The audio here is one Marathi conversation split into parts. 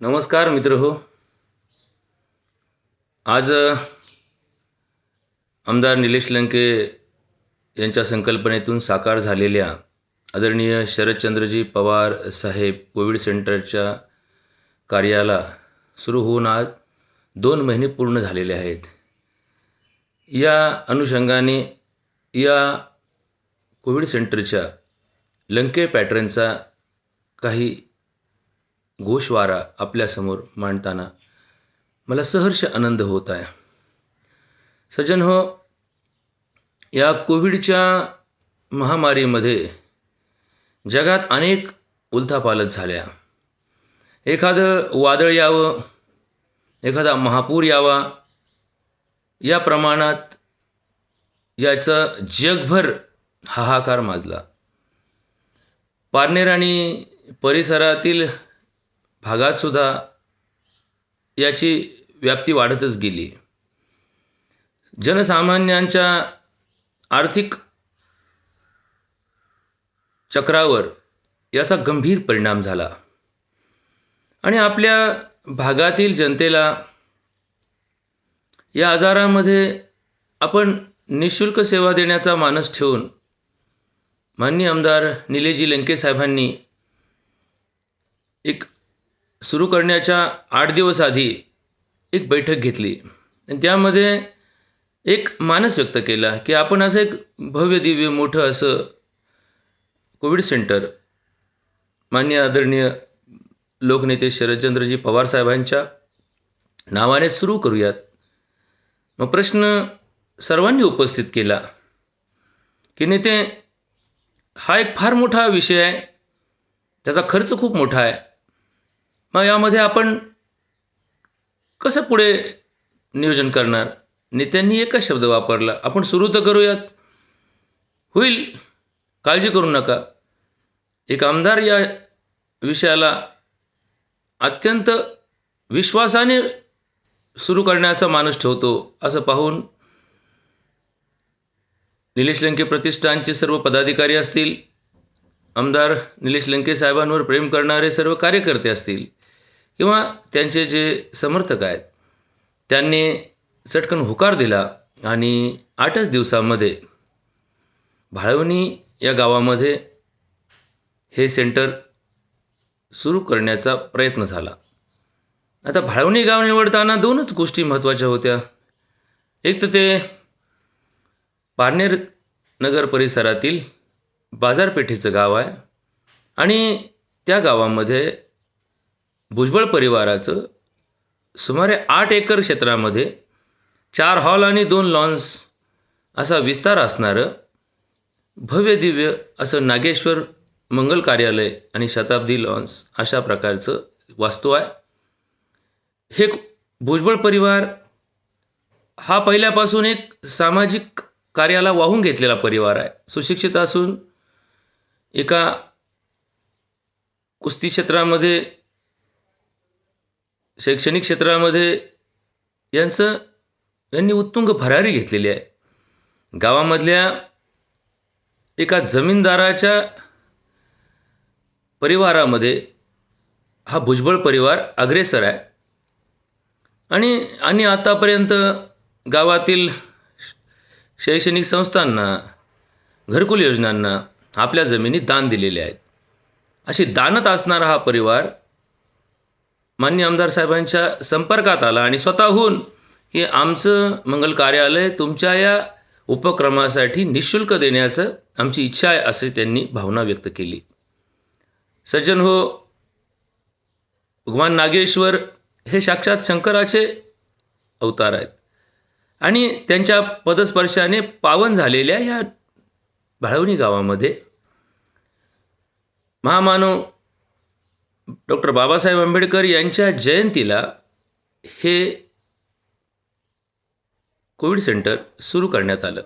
नमस्कार मित्र हो. आज आमदार निलेश लंके यांच्या संकल्पनेतून साकार झालेल्या आदरणीय शरदचंद्रजी पवार साहेब कोविड सेंटरच्या कार्याला सुरू होऊन आज 2 महिने पूर्ण झालेले आहेत. या अनुषंगाने या कोविड सेंटरच्या लंके पॅटर्नचा काही गोषवारा आपल्यासमोर मांडताना मला सहर्ष आनंद होत आहे. सज्जन हो, या कोविडच्या महामारीमध्ये जगात अनेक उलथापालथ झाल्या. एखादं वादळ यावं, एखादा महापूर यावा, या प्रमाणात याचा जगभर हाहाकार माजला. पारनेर आणि परिसरातील भागातसुद्धा याची व्याप्ती वाढतच गेली. जनसामान्यांच्या आर्थिक चक्रावर याचा गंभीर परिणाम झाला आणि आपल्या भागातील जनतेला या आजारामध्ये आपण निःशुल्क सेवा देण्याचा मानस ठेवून माननीय आमदार निलेशजी लंके साहेबांनी एक सुरू करण्याच्या 8 दिवस आधी एक बैठक घेतली आणि त्यामध्ये एक मानस व्यक्त केला की आपण असं एक भव्य दिव्य मोठं असं कोविड सेंटर माननीय आदरणीय लोकनेते शरदचंद्रजी पवार साहेबांच्या नावाने सुरू करूयात. मग प्रश्न सर्वांनी उपस्थित केला की नेते, हा एक फार मोठा विषय आहे, त्याचा खर्च खूप मोठा आहे, मग यामध्ये आपण कसं पुढे नियोजन करणार? नेत्यांनी एकच शब्द वापरला, आपण सुरू तर करूयात, होईल, काळजी करू नका. एक आमदार या विषयाला अत्यंत विश्वासाने सुरू करण्याचा मानस ठेवतो असं पाहून निलेश लंके प्रतिष्ठानचे सर्व पदाधिकारी असतील, आमदार निलेश लंके साहेबांवर प्रेम करणारे सर्व कार्यकर्ते असतील किंवा त्यांचे जे समर्थक आहेत, त्यांनी चटकन होकार दिला आणि 8च दिवसामध्ये भाळवणी या गावामध्ये हे सेंटर सुरू करण्याचा प्रयत्न झाला. आता भाळवणी गाव निवडताना 2च गोष्टी महत्त्वाच्या होत्या. एक तर ते पारनेर नगर परिसरातील बाजारपेठेचं गाव आहे आणि त्या गावामध्ये भुजबळ परिवाराचं सुमारे 8 एकर क्षेत्रामध्ये 4 हॉल आणि 2 लॉन्स असा विस्तार असणारं भव्य दिव्य असं नागेश्वर मंगल कार्यालय आणि शताब्दी लॉन्स अशा प्रकारचं वास्तू आहे. हे भुजबळ परिवार हा पहिल्यापासून एक सामाजिक कार्याला वाहून घेतलेला परिवार आहे. सुशिक्षित असून एका कुस्ती क्षेत्रामध्ये, शैक्षणिक क्षेत्रामध्ये यांनी उत्तुंग भरारी घेतलेली आहे. गावामधल्या एका जमीनदाराच्या परिवारामध्ये हा भुजबळ परिवार अग्रेसर आहे आणि आतापर्यंत गावातील शैक्षणिक संस्थांना, घरकुल योजनांना आपल्या जमिनी दान दिलेल्या आहेत. अशी दानत असणारा हा परिवार माननीय आमदार साहेबांच्या संपर्कात आला आणि स्वतःहून की आमचं मंगल कार्यालय तुमच्या या उपक्रमासाठी निःशुल्क देण्याचं आमची इच्छा आहे असे त्यांनी भावना व्यक्त केली. सज्जन हो, भगवान नागेश्वर हे साक्षात शंकराचे अवतार आहेत आणि त्यांच्या पदस्पर्शाने पावन झालेल्या या भाळवणी गावामध्ये महामानव डॉक्टर बाबासाहेब आंबेडकर यांच्या जयंतीला हे कोविड सेंटर सुरू करण्यात आलं.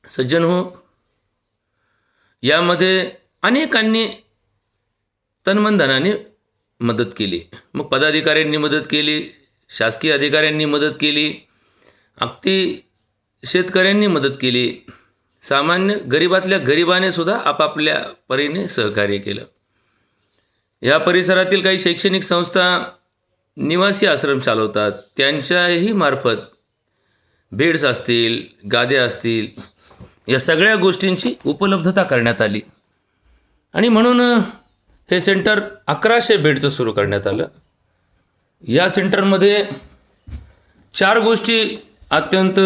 सज्जन हो, यामध्ये अनेकांनी तनमनधनाने मदत केली. मग पदाधिकाऱ्यांनी मदत केली, शासकीय अधिकाऱ्यांनी मदत केली, अगदी शेतकऱ्यांनी मदत केली, सामान्य गरिबातल्या गरिबाने सुद्धा आपापल्या परीने सहकार्य केलं. या परिसरातील काही शैक्षणिक संस्था निवासी आश्रम चालवतात, त्यांच्याही मार्फत बेड्स असतील, गाद्या असतील, या सगळ्या गोष्टींची उपलब्धता करण्यात आली. आणि म्हणून हे सेंटर 1100 बेडचं सुरू करण्यात आलं. या सेंटरमध्ये 4 गोष्टी अत्यंत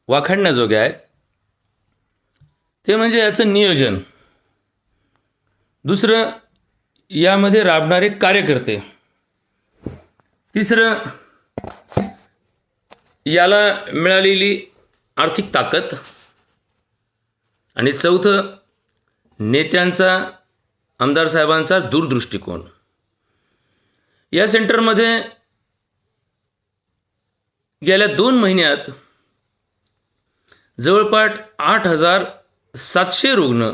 वाखाणण्याजोग्या आहेत. ते म्हणजे याचं नियोजन, दुसरं यामध्ये राबणारे कार्यकर्ते, तिसरं याला मिळालेली आर्थिक ताकद, आणि चौथं नेत्यांचा, आमदार साहेबांचा दूरदृष्टिकोन. या सेंटरमध्ये गेल्या 2 महिन्यात जवळपास 8700 रुग्ण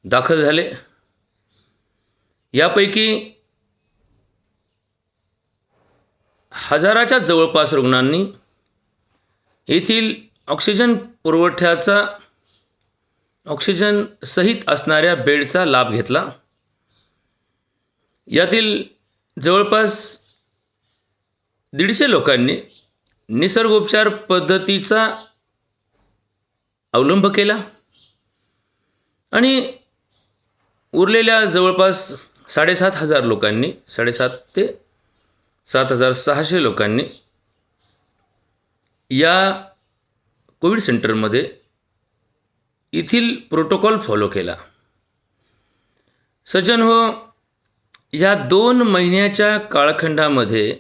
दाखल झाले. यापैकी हजाराच्या जवळपास रुग्णांनी येथील ऑक्सिजन पुरवठ्याचा, ऑक्सिजन सहित असणाऱ्या बेडचा लाभ घेतला. यातील जवळपास 150 लोकांनी निसर्गोपचार पद्धतीचा अवलंब केला आणि उरलेल्या जवळपास 7,500 लोकांनी, 7,500 ते 7,600 लोकांनी या कोविड सेंटरमध्ये येथील प्रोटोकॉल फॉलो केला. सज्जन हो, या 2 महिन्याच्या काळखंडामध्ये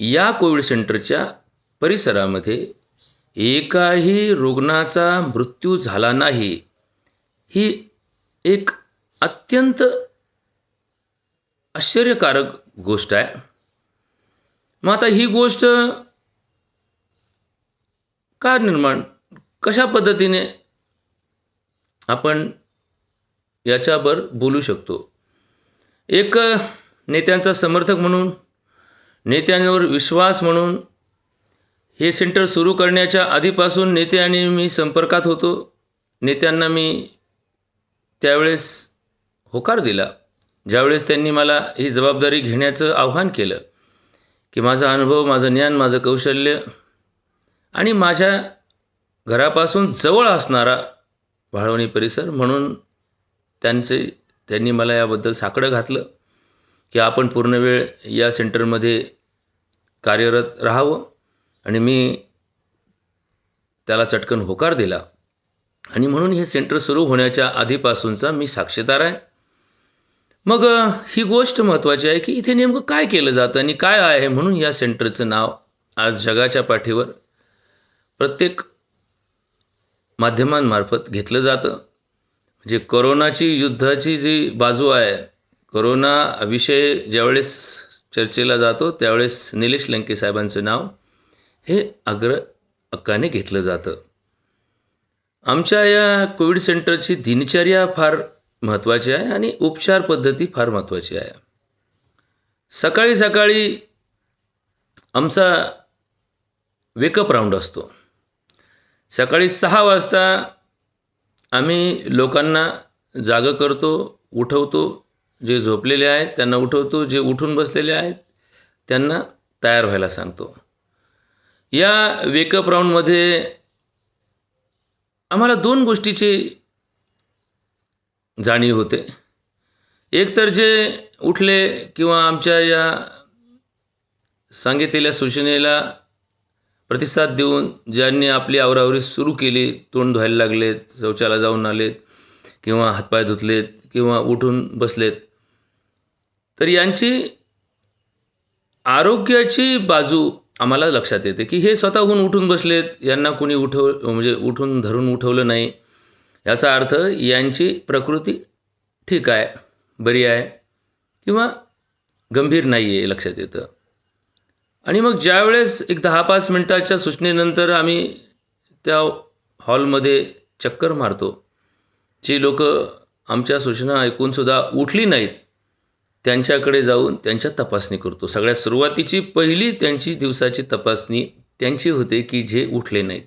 या कोविड सेंटरच्या परिसरामध्ये एकाही रुग्णाचा मृत्यू झाला नाही. ही एक अत्यंत आश्चर्यकारक गोष्ट आहे. मग आता ही गोष्ट का निर्माण, कशा पद्धतीने आपण याच्यावर बोलू शकतो? एक नेत्यांचा समर्थक म्हणून, नेत्यांवर विश्वास म्हणून, हे सेंटर सुरू करण्याच्या आधीपासून नेते आणि मी संपर्कात होतो. नेत्यांना मी त्यावेळेस होकार दिला, ज्यावेळेस त्यांनी मला ही जबाबदारी घेण्याचं आव्हान केलं, की माझा अनुभव, माझं ज्ञान, माझं कौशल्य आणि माझ्या घरापासून जवळ असणारा वाळवणी परिसर म्हणून त्यांनी मला याबद्दल साकडं घातलं की आपण पूर्ण वेळ या सेंटरमध्ये कार्यरत राहावं. आणि मी त्याला चटकन होकार दिला. आणि म्हणून हे सेंटर सुरू होण्याच्या आधीपासूनचा मी साक्षीदार आहे. मग ही गोष्ट महत्त्वाची आहे की इथे नेमकं काय केलं जातं आणि काय आहे, म्हणून या सेंटरचं नाव आज जगाच्या पाठीवर प्रत्येक माध्यमांमार्फत घेतलं जातं. म्हणजे कोरोनाची युद्धाची जी बाजू आहे, कोरोना विषय ज्यावेळेस चर्चेला जातो त्यावेळेस निलेश लंके साहेबांचं नाव हे अग्रहक्काने घेतलं जातं. आमच्या या कोविड सेंटरची दिनचर्या फार महत्त्वाची आहे आणि उपचार पद्धती फार महत्त्वाची आहे. सकाळी सकाळी आमचा वेकअप राऊंड असतो. सकाळी 6 वाजता आम्ही लोकांना जागं करतो, उठवतो. जे झोपलेले आहेत त्यांना उठवतो, जे उठून बसलेले आहेत त्यांना तयार व्हायला सांगतो. या वेकअप राऊंडमध्ये आम्हाला 2 गोष्टीची जाणीव होते. एक तर जे उठले किंवा आमच्या या सांगितलेल्या सूचनेला प्रतिसाद देऊन ज्यांनी आपली आवरावरी सुरू केली, तोंड धुवायला लागलेत, शौचाला जाऊन आलेत किंवा हातपाय धुतलेत किंवा उठून बसलेत, तर यांची आरोग्याची बाजू आम्हाला लक्षात येते की हे स्वतःहून उठून बसलेत, यांना कुणी म्हणजे उठून धरून उठवलं नाही, याचा अर्थ यांची प्रकृती ठीक आहे, बरी आहे किंवा गंभीर नाही आहे, लक्षात येतं. आणि मग ज्यावेळेस एक 10-5 मिनटाच्या सूचनेनंतर आम्ही त्या हॉलमध्ये चक्कर मारतो, जी लोक आमच्या सूचना ऐकूनसुद्धा उठली नाहीत त्यांच्याकडे जाऊन त्यांच्या तपासणी करतो. सगळ्यात सुरुवातीची पहिली त्यांची दिवसाची तपासणी त्यांची होते की जे उठले नाहीत.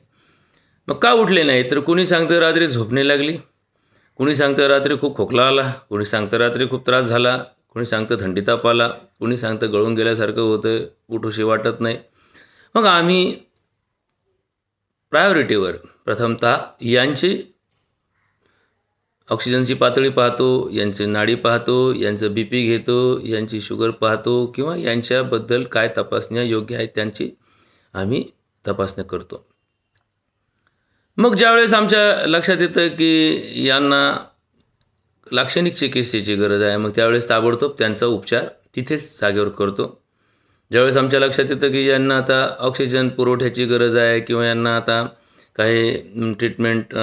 मग का उठले नाहीत, तर कोणी सांगतं रात्री झोपणे लागली, कुणी सांगतं रात्री खूप खोकला आला, कुणी सांगतं रात्री खूप त्रास झाला, कुणी सांगतं थंडी ताप आला, कुणी सांगतं गळून गेल्यासारखं होतं, उठूशी वाटत नाही. मग आम्ही प्रायोरिटीवर प्रथमतः यांची ऑक्सिजनची पातळी पाहतो, यांची नाडी पाहतो, यांचं बी पी घेतो, यांची शुगर पाहतो किंवा यांच्याबद्दल काय तपासण्या योग्य आहेत त्यांची आम्ही तपासण्या करतो. मग ज्यावेळेस आमच्या लक्षात येतं की यांना लाक्षणिक चिकित्सेची गरज आहे, मग त्यावेळेस ताबडतोब त्यांचा उपचार तिथेच जागेवर करतो. ज्यावेळेस आमच्या लक्षात येतं की यांना आता ऑक्सिजन पुरवठ्याची गरज आहे किंवा यांना आता काही ट्रीटमेंट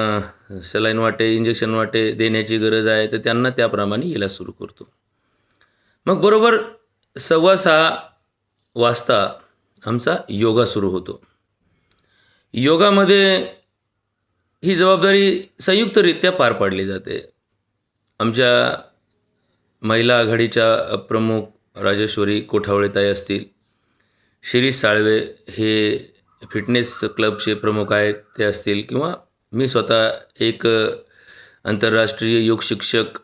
सलाईन वाटे इंजेक्शन वाटे देण्याची गरज आहे, तर त्यांना त्याप्रमाणे इलाज सुरू करतो. मग बरोबर 6:15 वाजता आमचा योगा सुरू होतो. योगामध्ये ही जबाबदारी संयुक्तरित्या पार पाडली जाते. आमच्या महिला आघाडीच्या प्रमुख राजेश्वरी कोठावळेताई असतील, शिरीष साळवे हे फिटनेस क्लबचे प्रमुख आहेत ते असतील, किंवा मी स्वतः एक आंतरराष्ट्रीय योग शिक्षक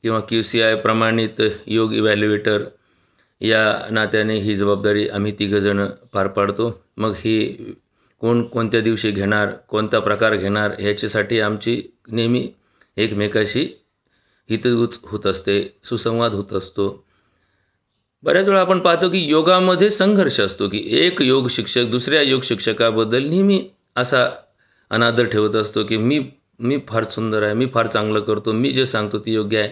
किंवा QCI प्रमाणित योग इव्हॅल्युएटर या नात्याने ही जबाबदारी आम्ही तिघंजणं पार पाडतो. मग ही कोण कोणत्या दिवशी घेणार, कोणता प्रकार घेणार, ह्याच्यासाठी आमची नेहमी एकमेकाशी हितगुज होत असते, सुसंवाद होत असतो. बऱ्याच वेळा आपण पाहतो की योगामध्ये संघर्ष असतो की एक योग शिक्षक दुसऱ्या योग शिक्षकाबद्दल नेहमी असा अनादर ठेवत असतो की मी फार सुंदर आहे, मी फार चांगलं करतो, मी जे सांगतो ते योग्य आहे,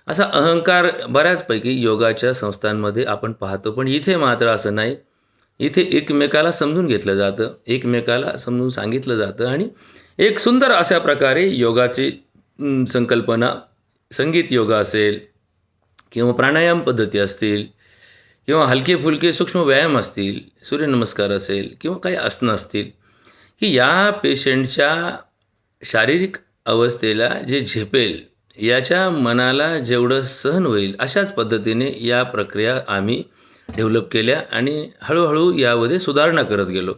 असा अहंकार बऱ्याचपैकी योगाच्या संस्थांमध्ये आपण पाहतो. पण इथे मात्र असं नाही. इथे एकमेकाला समजून घेतलं जातं, एकमेकाला समजून सांगितलं जातं आणि एक सुंदर अशा प्रकारे योगाची संकल्पना, संगीत योगा असेल किंवा प्राणायाम पद्धती असतील किंवा हलके फुलके सूक्ष्म व्यायाम असतील, सूर्यनमस्कार असेल किंवा काही आसनं असतील, की या पेशंटच्या शारीरिक अवस्थेला जे झेपेल, याच्या मनाला जेवढं सहन होईल अशाच पद्धतीने या प्रक्रिया आम्ही डेव्हलप केल्या आणि हळूहळू यामध्ये सुधारणा करत गेलो.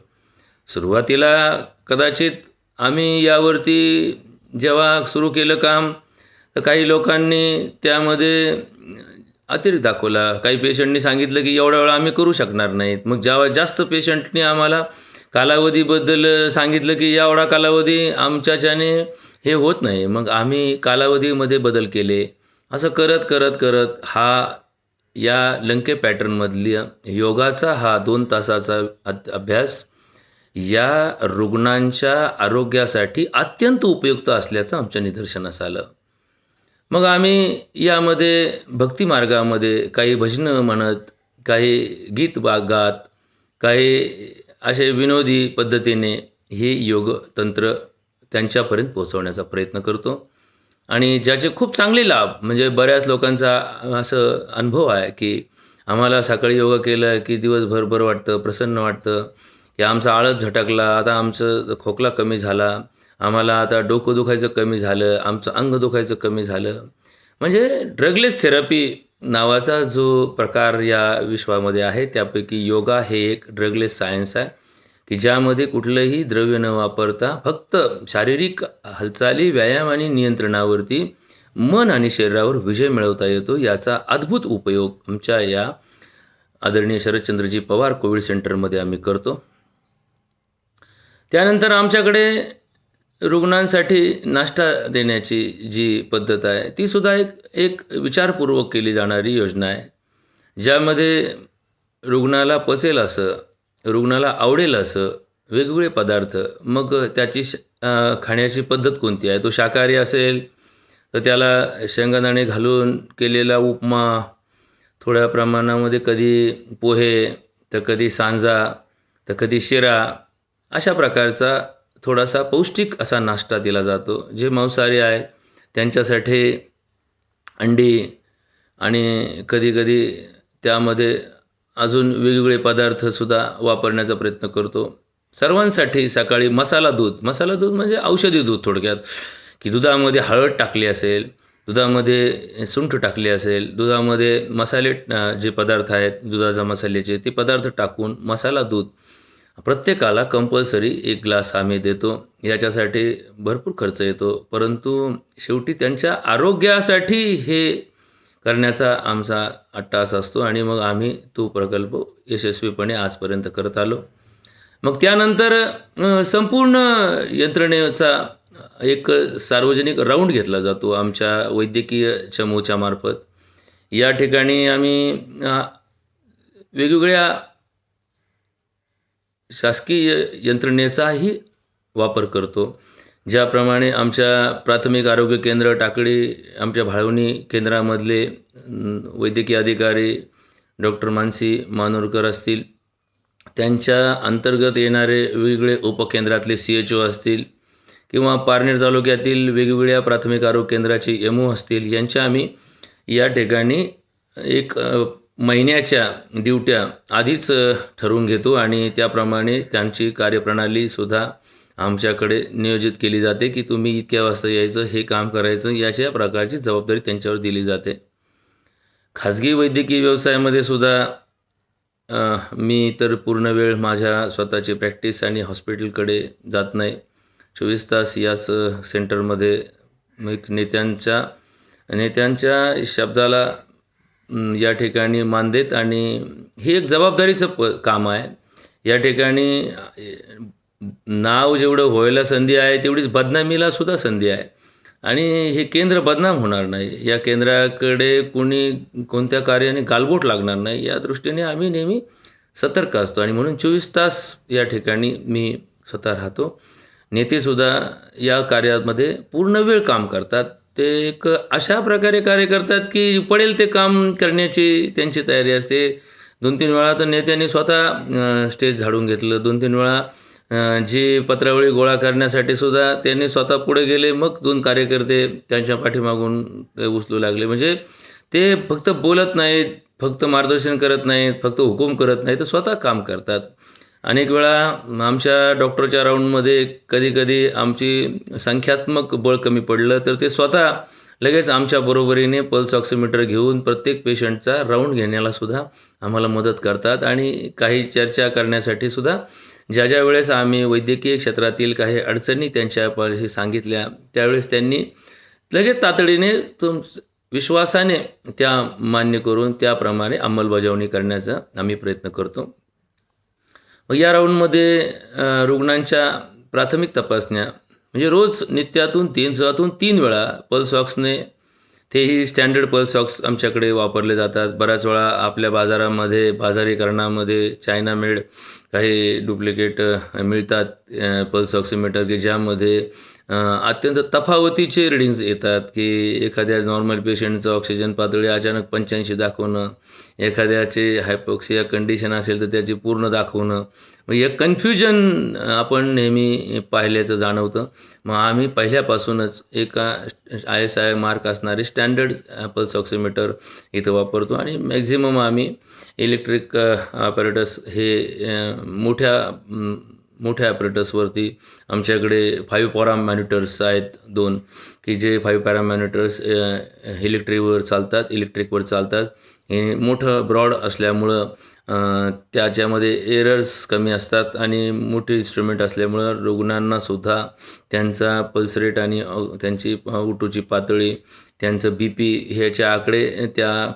सुरुवातीला कदाचित आम्ही यावरती जेव्हा सुरू केलं काम, तर काही लोकांनी त्यामध्ये अतिरेक दाखवला. काही पेशंटनी सांगितलं की एवढा वेळा आम्ही करू शकणार नाहीत. मग जेव्हा जास्त पेशंटनी आम्हाला कालावधीबद्दल सांगितलं की एवढा कालावधी आमच्याच्याने हे होत नाही, मग आम्ही कालावधीमध्ये बदल केले. असं करत करत करत हा या लंके पॅटर्नमधल्या योगाचा हा 2 तासाचा अभ्यास या रुग्णांच्या आरोग्यासाठी अत्यंत उपयुक्त असल्याचं आमच्या निदर्शनास आलं. मग आम्ही यामध्ये भक्ती मार्गामध्ये काही भजनं म्हणत, काही गीत गात, काही असे विनोदी पद्धतीने हे योगतंत्र त्यांच्यापर्यंत पोहोचवण्याचा प्रयत्न करतो. आणि ज्याचे खूप चांगले लाभ, म्हणजे बऱ्याच लोकांचा असं अनुभव आहे की आम्हाला सकाळी योगा केलं की दिवसभर बरं वाटतं, प्रसन्न वाटतं, की आमचा आळस झटकला, आता आमचं खोकला कमी झाला, आम्हाला आता डोकं दुखायचं कमी झालं, आमचं अंग दुखायचं कमी झालं. म्हणजे ड्रगलेस थेरपी नावाचा जो प्रकार या विश्वामध्ये आहे, त्यापैकी योगा हे एक ड्रगलेस सायन्स आहे की ज्यामध्ये कुठलंही द्रव्य न वापरता फक्त शारीरिक हालचाली, व्यायाम आणि नियंत्रणावरती मन आणि शरीरावर विजय मिळवता येतो. याचा अद्भुत उपयोग आमच्या या आदरणीय शरदचंद्रजी पवार कोविड सेंटरमध्ये आम्ही करतो. त्यानंतर आमच्याकडे रुग्णांसाठी नाश्ता देण्याची जी पद्धत आहे, ती सुद्धा एक विचारपूर्वक केली जाणारी योजना आहे, ज्यामध्ये रुग्णाला पचेल असं, रुग्णाला आवडेल असं वेगवेगळे पदार्थ, मग त्याची खाण्याची पद्धत कोणती आहे. तो शाकाहारी असेल तर त्याला शेंगदाणे घालून केलेला उपमा, थोड्या प्रमाणामध्ये कधी पोहे, तर कधी सांजा, तर कधी शिरा, अशा प्रकारचा थोडासा पौष्टिक असा नाश्ता दिला जातो. जे मांसाहारी आहेत त्यांच्यासाठी अंडी आणि कधीकधी त्यामध्ये अजून वेगवेगळे पदार्थसुद्धा वापरण्याचा प्रयत्न करतो. सर्वांसाठी सकाळी मसाला दूध म्हणजे औषधी दूध थोडक्यात, की दुधामध्ये हळद टाकली असेल, दुधामध्ये सुंठ टाकली असेल, दुधामध्ये मसाले जे पदार्थ आहेत दुधाच्या मसाल्याचे ते पदार्थ टाकून मसाला दूध प्रत्येकाला कंपल्सरी 1 ग्लास आम्ही देतो. याच्यासाठी भरपूर खर्च येतो, परंतु शेवटी त्यांच्या आरोग्यासाठी हे करण्याचा आमचा अट्टाहास असतो आणि मग आम्ही तो प्रकल्प यशस्वीपणे आजपर्यंत करत आलो. मग त्यानंतर संपूर्ण यंत्रणेचा एक सार्वजनिक राऊंड घेतला जातो आमच्या वैद्यकीय चमूच्या मार्फत. या ठिकाणी आम्ही वेगवेगळ्या शासकीय यंत्रणेचाही वापर करतो. ज्याप्रमाणे आमच्या प्राथमिक आरोग्य केंद्र टाकळी, आमच्या भाळवणी केंद्रामधले वैद्यकीय अधिकारी डॉक्टर मानसी मानोरकर असतील, त्यांच्या अंतर्गत येणारे वेगवेगळे उपकेंद्रातले CHO असतील किंवा पारनेर तालुक्यातील वेगवेगळ्या प्राथमिक आरोग्य केंद्राचे MO असतील, यांच्या आम्ही या ठिकाणी एक महिन्याच्या ड्युट्या आधीच ठरवून घेतो आणि त्याप्रमाणे त्यांची कार्यप्रणालीसुद्धा आमच्याकडे नियोजित केली जाते की तुम्ही इतक्या वाजता यायचं, हे काम करायचं, याच्या प्रकारची जबाबदारी त्यांच्यावर दिली जाते. खाजगी वैद्यकीय व्यवसायामध्ये सुद्धा मी तर पूर्ण वेळ माझ्या स्वतःची प्रॅक्टिस आणि हॉस्पिटलकडे जात नाही. 24 तास याच सेंटरमध्ये एक नेत्यांच्या शब्दाला या ठिकाणी मान देत, आणि हे एक जबाबदारीचं काम आहे. या ठिकाणी नाव जेवढं व्हायला संधी आहे तेवढीच बदनामीला सुद्धा संधी आहे, आणि हे केंद्र बदनाम होणार नाही. या केंद्राकडे कोणत्या कार्याने गालबोट लागणार नाही, या दृष्टीने आम्ही नेहमी सतर्क असतो आणि म्हणून 24 तास या ठिकाणी मी स्वतः राहतो. नेतेसुद्धा या कार्यामध्ये पूर्ण वेळ काम करतात. ते एक अशा प्रकारे कार्य करतात की पडेल ते काम करण्याची त्यांची तयारी असते. 2-3 वेळा तर नेत्यांनी स्वतः स्टेज झाडून घेतलं. 2-3 वेळा जी पत्रावळी गोळा करण्यासाठी सुद्धा त्यांनी स्वतः पुढे गेले, मग 2 कार्यकर्ते त्यांच्या पाठीमागून उचलू लागले. म्हणजे ते फक्त बोलत नाहीत, फक्त मार्गदर्शन करत नाहीत, फक्त हुकूम करत नाहीत, तर स्वतः काम करतात. अनेक वेळा आमच्या डॉक्टरच्या राऊंडमध्ये कधी आमची संख्यात्मक बळ कमी पडलं तर ते स्वतः लगेच आमच्या बरोबरीने पल्स ऑक्सिमीटर घेऊन प्रत्येक पेशंटचा राऊंड घेण्याला सुद्धा आम्हाला मदत करतात. आणि काही चर्चा करण्यासाठी सुद्धा ज्या वेळेस आम्ही वैद्यकीय क्षेत्रातील काही अडचणी त्यांच्यापाशी सांगितल्या, त्यावेळेस त्यांनी लगेच तातडीने विश्वासाने त्या मान्य करून त्याप्रमाणे अंमलबजावणी करण्याचा आम्ही प्रयत्न करतो. मग या राऊंडमध्ये रुग्णांच्या प्राथमिक तपासण्या म्हणजे रोज नित्यातून 3 वेळा पल्स ऑक्सने, तेही स्टँडर्ड पल्स ऑक्स आमच्याकडे वापरले जातात. बऱ्याच वेळा आपल्या बाजारीकरणामध्ये चायना मेड काही डुप्लिकेट मिळतात पल्स ऑक्सिमीटर, की ज्यामध्ये अत्यंत तफावतीचे रिडिंग्ज येतात, की एखाद्या नॉर्मल पेशंटचं ऑक्सिजन पातळी अचानक 85 दाखवणं, एखाद्याचे हायपोक्सिया कंडिशन असेल तर त्याची पूर्ण दाखवणं. मग एक कन्फ्युजन आपण नेहमी पाहिल्याचं जाणवतं. मग आम्ही पहिल्यापासूनच एका ISI मार्क असणारे स्टँडर्ड पल्स ऑक्सिमीटर इथं वापरतो आणि मॅक्झिमम आम्ही इलेक्ट्रिक ॲपॅरेटस हे मोठ्या ॲपॅरेटसवरती आमच्याकडे 5 पॅरामॉनिटर्स आहेत 2, की जे 5 पॅरामॉनिटर्स इलेक्ट्रिकवर चालतात. हे मोठं ब्रॉड असल्यामुळं त्याच्यामध्ये एरर्स कमी असतात आणि मोठे इन्स्ट्रुमेंट असल्यामुळं रुग्णांनासुद्धा त्यांचा पल्स रेट आणि त्यांची O2ची पातळी, त्यांचं BP ह्याचे आकडे त्या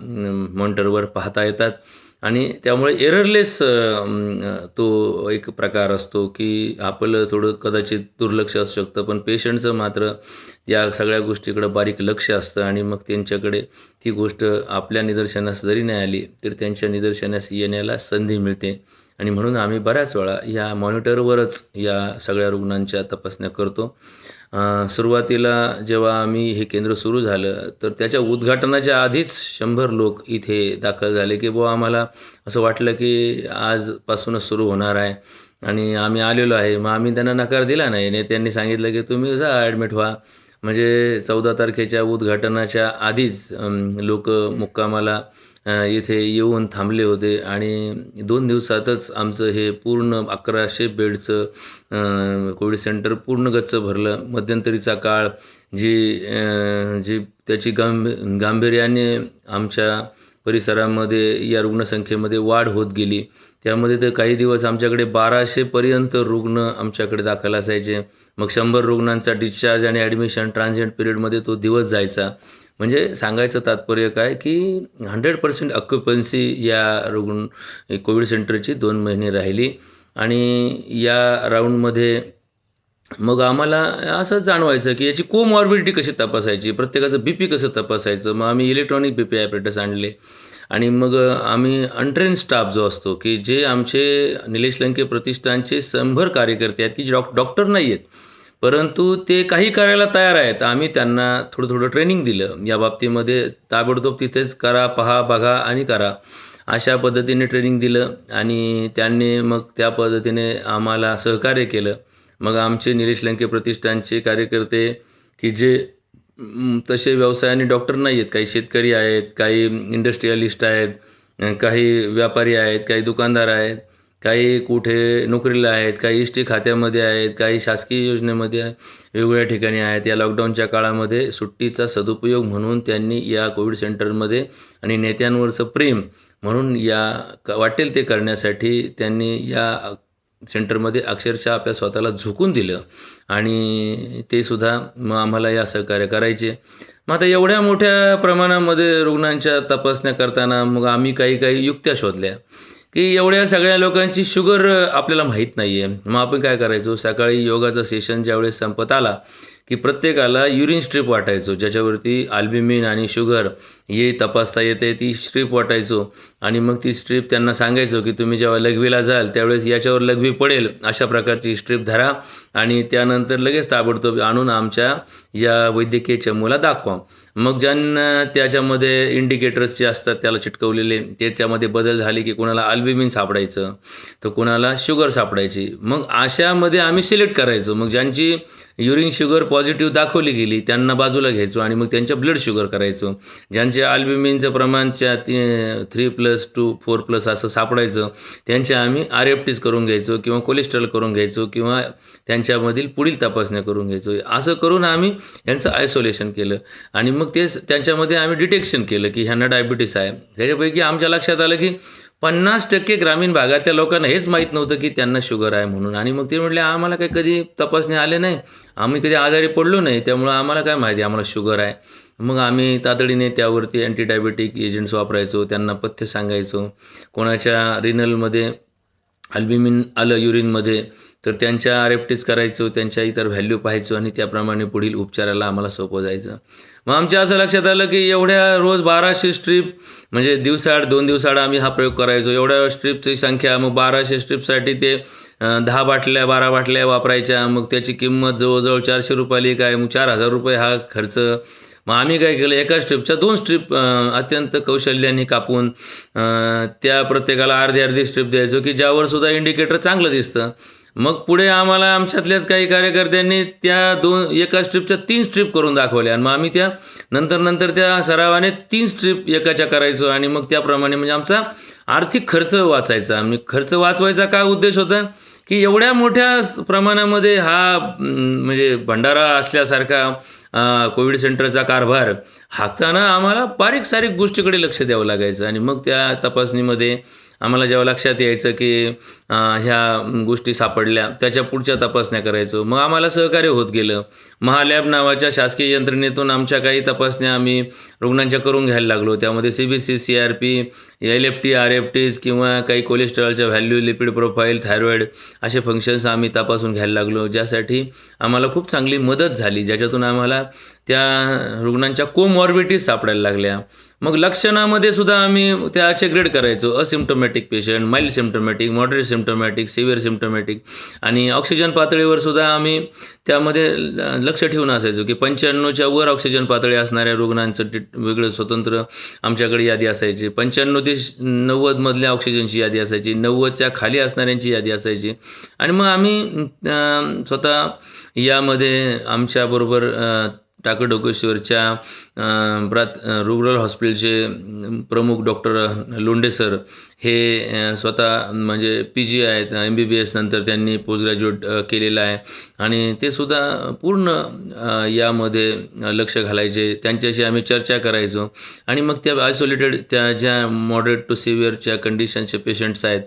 मॉनिटरवर पाहता येतात. आणि त्यामुळे एररलेस तो एक प्रकार असतो, की आपलं थोडं कदाचित दुर्लक्ष असू शकतं, पण पेशंटचं मात्र या सगळ्या गोष्टीकडं बारीक लक्ष असतं आणि मग त्यांच्याकडे ती गोष्ट आपल्या निदर्शनास जरी नाही आली तर त्यांच्या निदर्शनास येण्याला संधी मिळते. आणि म्हणून आम्ही बऱ्याच वेळा या मॉनिटरवरच या सगळ्या रुग्णांच्या तपासण्या करतो. सुरुवातीला जेव्हा आम्ही हे केंद्र सुरू झालं तर त्याच्या उद्घाटनाच्या आधीच 100 लोक इथे दाखल झाले, की बुवा आम्हाला असं वाटलं की आजपासूनच सुरू होणार आहे आणि आम्ही आलेलो आहे. मग आम्ही त्यांना नकार दिला नाही. नेत्यांनी सांगितलं की तुम्ही जा ॲडमिट व्हा. म्हणजे 14 तारखेच्या उद्घाटनाच्या आधीच लोक मुक्कामाला इथे येऊन थांबले होते आणि 2 दिवसातच आमचं हे पूर्ण 1100 बेडचं कोविड सेंटर पूर्ण गच्च भरलं. मध्यंतरीचा काळ जी त्याची गांभीर्याने आमच्या परिसरामध्ये या रुग्णसंख्येमध्ये वाढ होत गेली, त्यामध्ये तर काही दिवस आमच्याकडे 1200पर्यंत रुग्ण आमच्याकडे दाखल असायचे. मग 100 रुग्णांचा डिस्चार्ज आणि ॲडमिशन ट्रान्झिएंट पिरियडमध्ये तो दिवस जायचा. म्हणजे सांगायचं तात्पर्य काय की 100% ऑक्युपन्सी या कोविड सेंटरची 2 महिने राहिली. आणि या राऊंडमध्ये मग आम्हाला असं जाणवायचं की याची कोमॉर्बिडिटी कशी तपासायची, प्रत्येकाचं BP कसं तपासायचं. मग आम्ही इलेक्ट्रॉनिक BP ॲपरेटस आणले आणि मग आम्ही अनट्रेन स्टाफ जो असतो की जे आमचे निलेश लंके प्रतिष्ठानचे 100 कार्यकर्ते आहेत की डॉक्टर नाही आहेत, परंतु ते काही करायला तयार आहेत. आम्ही त्यांना थोडं थोडं ट्रेनिंग दिलं या बाबतीमध्ये. ताबडतोब तिथेच करा, पहा, बघा आणि करा अशा पद्धतीने ट्रेनिंग दिलं आणि त्यांनी मग त्या पद्धतीने आम्हाला सहकार्य केलं. मग आमचे निलेश लंके प्रतिष्ठानचे कार्यकर्ते की जे तसे व्यवसायाने डॉक्टर नाही आहेत, काही शेतकरी आहेत, काही इंडस्ट्रियलिस्ट आहेत, काही व्यापारी आहेत, काही दुकानदार आहेत, काही कुठे नोकरीला आहेत, काही एस टी खात्यामध्ये आहेत, काही शासकीय योजनेमध्ये वेगवेगळ्या ठिकाणी आहेत. या लॉकडाऊनच्या काळामध्ये सुट्टीचा सदुपयोग म्हणून त्यांनी या कोविड सेंटरमध्ये आणि नेत्यांवरचं प्रेम म्हणून वाटेल ते करण्यासाठी त्यांनी या सेंटरमध्ये अक्षरशः आपल्या स्वतःला झुकून दिलं आणि ते सुद्धा मग आम्हाला या सहकार्य करायचे. मग आता एवढ्या मोठ्या प्रमाणामध्ये रुग्णांच्या तपासण्या करताना मग आम्ही काही युक्त्या शोधल्या की एवढ्या सगळ्या लोकांची शुगर आपल्याला माहीत नाही आहे. मग आपण काय करायचो, सकाळी योगाचा सेशन ज्यावेळेस संपत आला की प्रत्येकाला युरिन स्ट्रीप वाटायचो, ज्याच्यावरती अल्ब्युमिन आणि शुगर हे तपासता येते. ती स्ट्रीप वाटायचो आणि मग ती स्ट्रीप त्यांना सांगायचो की तुम्ही जेव्हा लघवीला जाल त्यावेळेस याच्यावर लघवी पडेल अशा प्रकारची स्ट्रीप धरा आणि त्यानंतर लगेच ताबडतोब आणून आमच्या या वैद्यकीय चमूला दाखवा. मग ज्यांना त्याच्यामध्ये इंडिकेटर्स जे असतात त्याला चिटकवलेले त्याच्यामध्ये बदल झाले की कोणाला अल्ब्युमिन सापडायचं तर कोणाला शुगर सापडायची. मग अशामध्ये आम्ही सिलेक्ट करायचो. मग ज्यांची युरिन शुगर पॉझिटिव्ह दाखवली गेली त्यांना बाजूला घ्यायचो आणि मग त्यांच्या ब्लड शुगर करायचो. ज्यांचे अल्ब्युमिनचं प्रमाणच्या 3+2 4+ असं सापडायचं त्यांचे आम्ही RFTs करून घ्यायचो किंवा कोलेस्ट्रॉल करून घ्यायचो किंवा त्यांच्यामधील पुढील तपासण्या करून घ्यायचो. असं करून आम्ही यांचं आयसोलेशन केलं आणि मग त्यांच्यामध्ये आम्ही डिटेक्शन केलं की ह्यांना डायबिटीस आहे. त्याच्यापैकी आमच्या लक्षात आलं की 50% ग्रामीण भागातल्या लोकांना हेच माहीत नव्हतं की त्यांना शुगर आहे म्हणून. आणि मग ते म्हटले आम्हाला काही कधी तपासणी आले नाही, आम्ही कधी आजारी पडलो नाही, त्यामुळं आम्हाला काय माहिती आम्हाला शुगर आहे. मग आम्ही तातडीने त्यावरती अँटीडायबेटिक एजंट्स वापरायचो, त्यांना पथ्य सांगायचो. कोणाच्या रिनलमध्ये अल्ब्युमिन आलं युरिनमध्ये तर त्यांच्या RFTs करायचो, त्यांच्या इतर व्हॅल्यू पाहायचो आणि त्याप्रमाणे पुढील उपचाराला आम्हाला सोपं जायचं. मग आमच्या असं लक्षात आलं की एवढ्या रोज 1200 स्ट्रीप म्हणजे दिवसाआड 2 दिवसाआड आम्ही हा प्रयोग करायचो. एवढ्या स्ट्रीपची संख्या मग 1200 स्ट्रीपसाठी ते 10 बाटल्या 12 बाटल्या वापरायच्या. मग त्याची किंमत जवळजवळ 400 रुपये काय, मग 4000 रुपये हा खर्च. मग आम्ही काय केलं, एका स्ट्रीपच्या 2 स्ट्रीप अत्यंत कौशल्याने कापून त्या प्रत्येकाला अर्धी स्ट्रीप द्यायचो की ज्यावर सुद्धा इंडिकेटर चांगलं दिसतं. मग पुढे आम्हाला आमच्यातल्याच काही कार्यकर्त्यांनी त्या एका स्ट्रीपच्या 3 स्ट्रीप करून दाखवल्या आणि मग आम्ही त्या नंतर त्या सरावाने 3 स्ट्रीप एकाच्या करायचो आणि मग त्याप्रमाणे म्हणजे आमचा आर्थिक खर्च वाचायचा. आणि खर्च वाचवायचा काय उद्देश होता की एवढ्या मोठ्या प्रमाणामध्ये हा म्हणजे भंडारा असल्यासारखा कोविड सेंटरचा कारभार हाकताना आम्हाला बारीक गोष्टीकडे लक्ष द्यावं लागायचं. आणि मग त्या तपासणीमध्ये आम्हाला जेव्हा लक्षात यायचं की ह्या गोष्टी सापडल्या त्याच्या पुढच्या तपासण्या करायचो. मग आम्हाला सहकार्य होत गेलं. महालॅब नावाच्या शासकीय यंत्रणेतून आमच्या काही तपासण्या आम्ही रुग्णांच्या करून घ्यायला लागलो. त्यामध्ये CBC, CRP, LFT, RFTs किंवा काही कोलेस्ट्रॉलच्या व्हॅल्यू, लिपिड प्रोफाईल, थायरॉईड असे फंक्शन्स आम्ही तपासून घ्यायला लागलो, ज्यासाठी आम्हाला खूप चांगली मदत झाली, ज्याच्यातून आम्हाला त्या रुग्णांच्या कोमॉर्बिडिटीज सापडायला लागल्या. मग लक्षणामध्ये सुद्धा आम्ही त्याचे ग्रेड करायचो. Asymptomatic patient, mild symptomatic, moderate symptomatic, severe symptomatic. आणि ऑक्सिजन पातळीवर सुद्धा आम्ही त्यामध्ये लक्ष ठेवून असायचो की 95च्या वर ऑक्सिजन पातळी असणाऱ्या रुग्णांचं वेगळं स्वतंत्र आमच्याकडे यादी असायची. 95 ते 90 मधल्या ऑक्सिजनची यादी असायची, 90च्या खाली असणाऱ्यांची यादी असायची. आणि मग आम्ही स्वतः यामध्ये आमच्याबरोबर टाकळडोकेश्वरच्या रुरल हॉस्पिटलचे प्रमुख डॉक्टर लोंढे सर हे स्वतः म्हणजे PG आहेत, MBBS नंतर त्यांनी पोस्ट ग्रॅज्युएट केलेलं आहे आणि ते सुद्धा पूर्ण यामध्ये लक्ष घालायचे. त्यांच्याशी आम्ही चर्चा करायचो आणि मग त्या आयसोलेटेड त्या ज्या मॉडरेट टू सिव्हिअरच्या कंडिशनचे पेशंट्स आहेत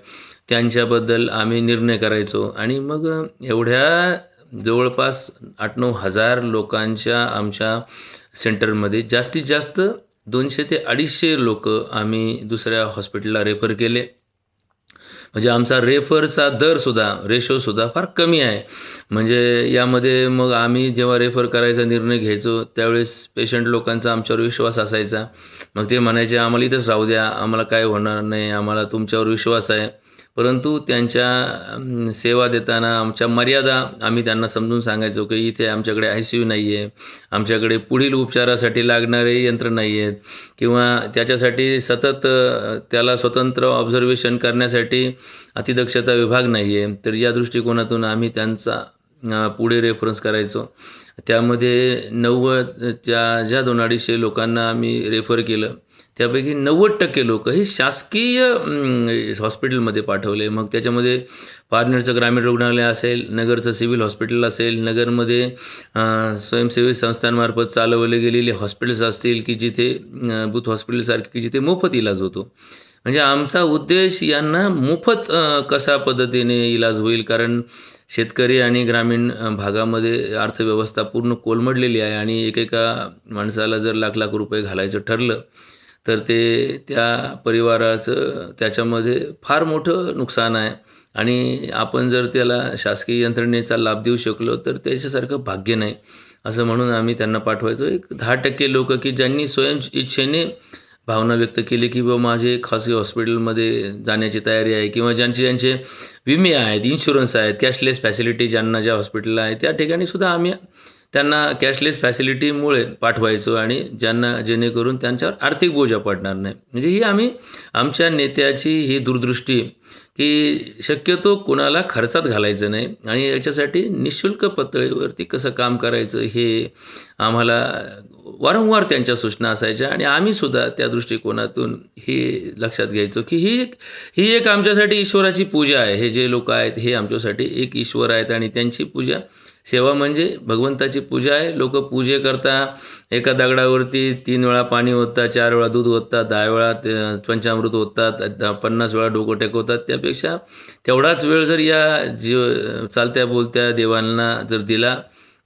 त्यांच्याबद्दल आम्ही निर्णय करायचो. आणि मग एवढ्या जवळपास 8-9 हजार लोकांच्या आमच्या सेंटरमध्ये जास्तीत जास्त 200 ते 250 लोकं आम्ही दुसऱ्या हॉस्पिटलला रेफर केले. म्हणजे आमचा रेफरचा दरसुद्धा रेशोसुद्धा फार कमी आहे. म्हणजे यामध्ये मग आम्ही जेव्हा रेफर करायचा निर्णय घ्यायचो त्यावेळेस पेशंट लोकांचा आमच्यावर विश्वास असायचा. मग ते म्हणायचे आम्हाला इथंच राहू द्या, आम्हाला काय होणार नाही, आम्हाला तुमच्यावर विश्वास आहे. परंतु त्यांच्या सेवा देताना आमच्या मर्यादा आम्ही त्यांना समजून सांगायचो की इथे आमच्याकडे ICU नाही आहे, आमच्याकडे पुढील उपचारासाठी लागणारे यंत्र नाही आहेत, किंवा त्याच्यासाठी सतत त्याला स्वतंत्र ऑब्झर्वेशन करण्यासाठी अतिदक्षता विभाग नाही आहे. तर या दृष्टिकोनातून आम्ही त्यांचा पुढे रेफरन्स करायचो. त्यामध्ये 90 ज्या 200-250 लोकांना आम्ही रेफर केलं त्यापैकी 90% लोक हे शासकीय हॉस्पिटलमध्ये पाठवले. मग त्याच्यामध्ये पारनेरचं ग्रामीण रुग्णालय असेल, नगरचं सिव्हिल हॉस्पिटल असेल, नगरमध्ये स्वयंसेवी संस्थांमार्फत चालवले गेलेले हॉस्पिटल्स असतील की जिथे बूथ हॉस्पिटलसारखे की जिथे मोफत इलाज होतो. म्हणजे आमचा उद्देश यांना मोफत कशा पद्धतीने इलाज होईल, कारण शेतकरी आणि ग्रामीण भागामध्ये अर्थव्यवस्था पूर्ण कोलमडलेली आहे आणि एकेका माणसाला जर लाख रुपये घालायचं ठरलं तर ते त्या परिवाराचं त्याच्यामध्ये फार मोठं नुकसान आहे. आणि आपण जर त्याला शासकीय यंत्रणेचा लाभ देऊ शकलो तर त्याच्यासारखं भाग्य नाही, असं म्हणून आम्ही त्यांना पाठवायचो. एक 10% लोक की ज्यांनी स्वयं इच्छेने भावना व्यक्त केली की बाबा माझे खासगी हॉस्पिटलमध्ये जाण्याची तयारी आहे, किंवा ज्यांचे विमे आहेत, इन्शुरन्स आहेत, कॅशलेस फॅसिलिटी ज्यांना ज्या हॉस्पिटलला आहे त्या ठिकाणी सुद्धा आम्ही त्यांना कॅशलेस फॅसिलिटीमुळे पाठवायचो, आणि जेणेकरून त्यांच्यावर आर्थिक बोजा पडणार नाही. म्हणजे ही आम्ही आमच्या नेत्याची ही दूरदृष्टी की शक्यतो कोणाला खर्चात घालायचं नाही आणि याच्यासाठी निःशुल्क पातळीवरती कसं काम करायचं हे आम्हाला वारंवार त्यांच्या सूचना असायच्या. आणि आम्हीसुद्धा त्या दृष्टिकोनातून हे लक्षात घ्यायचो की ही एक आमच्यासाठी ईश्वराची पूजा आहे. हे जे लोक आहेत हे आमच्यासाठी एक ईश्वर आहेत आणि त्यांची पूजा, सेवा म्हणजे भगवंताची पूजा आहे. लोक पूजे करता एका दगडावरती 3 वेळा पाणी ओततात, 4 वेळा दूध ओततात, 10 वेळा पंचामृत ओततात, 50 वेळा डोकं टेकवतात. त्यापेक्षा तेवढाच वेळ जर या चालत्या बोलत्या देवांना जर दिला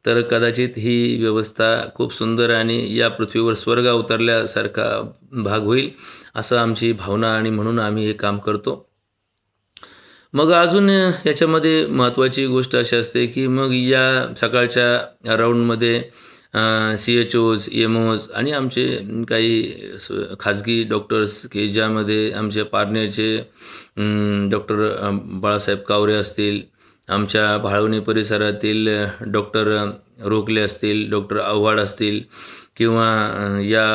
तर कदाचित ही व्यवस्था खूप सुंदर आणि या पृथ्वीवर स्वर्ग अवतरल्यासारखा भाग होईल, असं आमची भावना, आणि म्हणून आम्ही हे काम करतो. मग अजून याच्यामध्ये महत्त्वाची गोष्ट अशी असते की मग या सकाळच्या राऊंडमध्ये CHOs, MOs आणि आमचे काही खाजगी डॉक्टर्स की ज्यामध्ये आमचे पारनेरचे डॉक्टर बाळासाहेब कावरे असतील, आमच्या भाळवणी परिसरातील डॉक्टर रोकले असतील, डॉक्टर आव्हाड असतील, किंवा या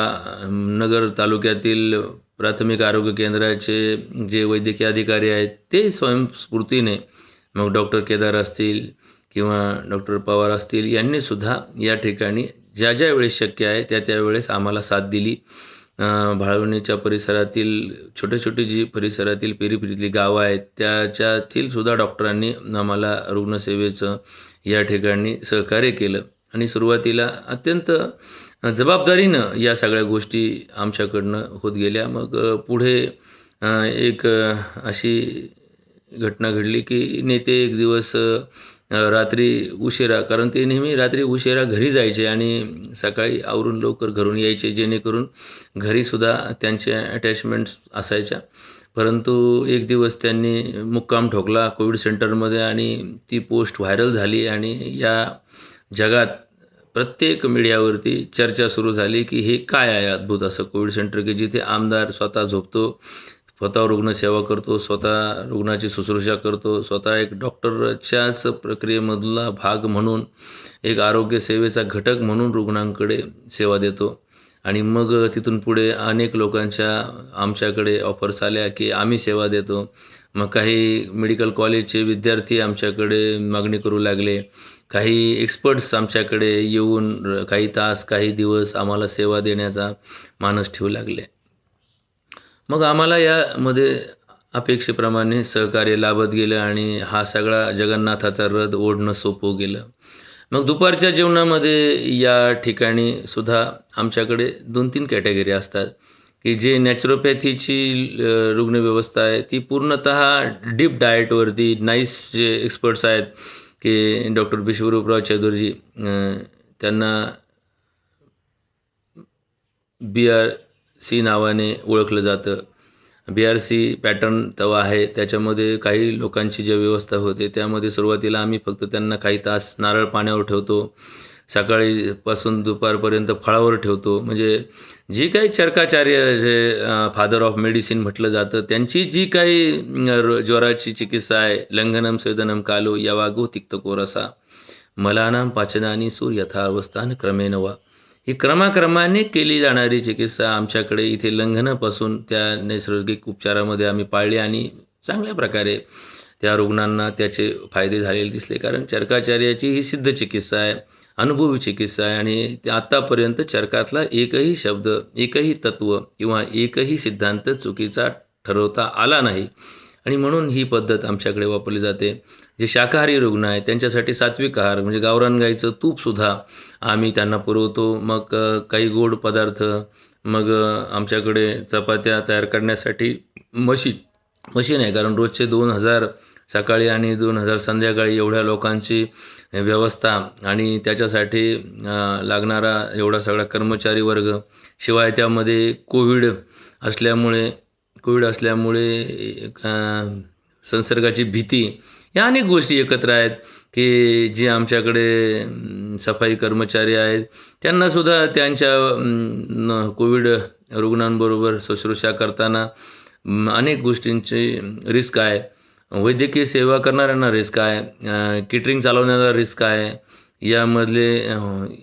नगर तालुक्यातील प्राथमिक आरोग्य केंद्राचे जे वैद्यकीय अधिकारी आहेत ते स्वयंस्फूर्तीने, मग डॉक्टर केदार असतील किंवा डॉक्टर पवार असतील, यांनीसुद्धा या ठिकाणी ज्या वेळेस शक्य आहे त्या वेळेस आम्हाला साथ दिली. भाळवणीच्या परिसरातील छोटे जी परिसरातील पेरीपेरीतली गावं आहेत त्याच्यातील सुद्धा डॉक्टरांनी आम्हाला रुग्णसेवेचं या ठिकाणी सहकार्य केलं आणि सुरुवातीला अत्यंत जबाबदारीनं या सगळ्या गोष्टी आमच्याकडनं होत गेल्या. मग पुढे एक अशी घटना घडली की नेते एक दिवस रात्री उशिरा, कारण ते नेहमी रात्री उशिरा घरी जायचे आणि सकाळी आवरून लवकर घरून यायचे, जेणेकरून घरीसुद्धा त्यांच्या अटॅचमेंट्स असायच्या. परंतु एक दिवस त्यांनी मुक्काम ठोकला कोविड सेंटरमध्ये आणि ती पोस्ट व्हायरल झाली आणि या जगात प्रत्येक मीडियावरती चर्चा सुरू झाली की हे काय आहे अद्भुत असं कोविड सेंटर की जिथे आमदार स्वतः झोपतो, स्वतः रुग्णसेवा करतो, स्वतः रुग्णाची शुश्रूषा करतो, स्वतः एक डॉक्टरच्याच प्रक्रियेमधला भाग म्हणून एक आरोग्य सेवेचा घटक म्हणून रुग्णांकडे सेवा देतो. आणि मग तिथून पुढे अनेक लोकांच्या आमच्याकडे ऑफर्स आल्या की आम्ही सेवा देतो. मग काही मेडिकल कॉलेजचे विद्यार्थी आमच्याकडे मागणी करू लागले, काही एक्सपर्ट्स आमच्याकडे येऊन काही तास काही दिवस आम्हाला सेवा देण्याचा मानस ठेवू लागले. मग आम्हाला यामध्ये अपेक्षेप्रमाणे सहकार्य लाभत गेलं आणि हा सगळा जगन्नाथाचा रथ ओढणं सोपं गेलं. मग दुपारच्या जेवणामध्ये या ठिकाणी सुद्धा आमच्याकडे 2-3 कॅटेगरी असतात की जे नॅचरोपॅथीची रुग्णव्यवस्था आहे ती पूर्णतः डीप डाएटवरती नाईस जे एक्सपर्ट्स आहेत की डॉक्टर विश्वरूपराव चौधरीजी, त्यांना BRC नावाने ओळखलं जातं. BRC पॅटर्न तवा आहे, त्याच्यामध्ये काही लोकांची जी व्यवस्था होते त्यामध्ये सुरुवातीला आम्ही फक्त त्यांना काही तास नारळ पाण्यावर ठेवतो, सकाळीपासून दुपारपर्यंत फळावर ठेवतो. म्हणजे जी काही चरकाचार्य जे फादर ऑफ मेडिसिन म्हटलं जातं त्यांची जी काही ज्वराची चिकित्सा आहे, लंघनम स्वेदनम कालो यवागो तिक्तकोरसा मलानाम पाचनानी सूर यथावस्थान क्रमेण वा, ही क्रमाक्रमाने केली जाणारी चिकित्सा आमच्याकडे इथे लंघनापासून त्या नैसर्गिक उपचारामध्ये आम्ही पाळली आणि चांगल्या प्रकारे त्या रुग्णांना त्याचे फायदे झालेले दिसले. कारण चरकाचार्याची ही सिद्ध चिकित्सा आहे, अनुभवी चिकित्सा आहे आणि ते आत्तापर्यंत चरकातला एकही शब्द, एकही तत्त्व किंवा एकही सिद्धांत चुकीचा ठरवता आला नाही आणि म्हणून ही पद्धत आमच्याकडे वापरली जाते. जे शाकाहारी रुग्ण आहेत त्यांच्यासाठी सात्विक आहार म्हणजे गावरान गाईचं तूपसुद्धा आम्ही त्यांना पुरवतो. मग काही गोड पदार्थ, मग आमच्याकडे चपात्या तयार करण्यासाठी मशीन आहे, कारण रोजचे 2000 सकाळी आणि 2000 संध्याकाळी एवढ्या लोकांची व्यवस्था आणि त्याच्यासाठी लागणारा एवढा सगळा कर्मचारी वर्ग, शिवाय त्यामध्ये कोविड असल्यामुळे संसर्गाची भीती, या अनेक गोष्टी एकत्र आहेत की जे आमच्याकडे सफाई कर्मचारी आहेत त्यांनासुद्धा त्यांच्या कोविड रुग्णांबरोबर शुश्रूषा करताना अनेक गोष्टींची रिस्क आहे. वैद्यकीय सेवा करणाऱ्यांना रिस्क आहे, केटरिंग चालवण्याला रिस्क आहे. यामधले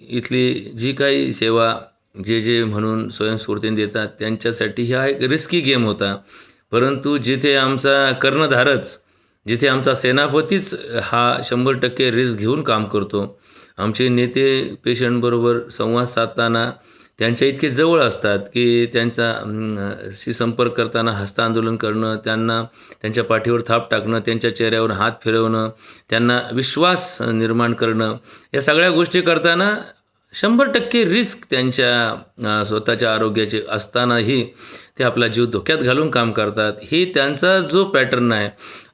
इथली जी काही सेवा जे म्हणून स्वयंस्फूर्तीने देतात त्यांच्यासाठी हा एक रिस्की गेम होता. परंतु जिथे आमचा कर्णधारच, जिथे आमचा सेनापतीच हा 100% रिस्क घेऊन काम करतो, आमचे नेते पेशंटबरोबर संवाद साधताना त्यांच्या इतके जवळ असतात की त्यांच्याशी संपर्क करताना हस्तांदोलन करणं, त्यांना त्यांच्या पाठीवर थाप टाकणं, त्यांच्या चेहऱ्यावर हात फिरवणं, त्यांना विश्वास निर्माण करणं, या सगळ्या गोष्टी करताना 100% रिस्क त्यांच्या स्वतःच्या आरोग्याचे असतानाही ते आपला जीव धोक्यात घालून काम करतात. ही त्यांचा जो पॅटर्न आहे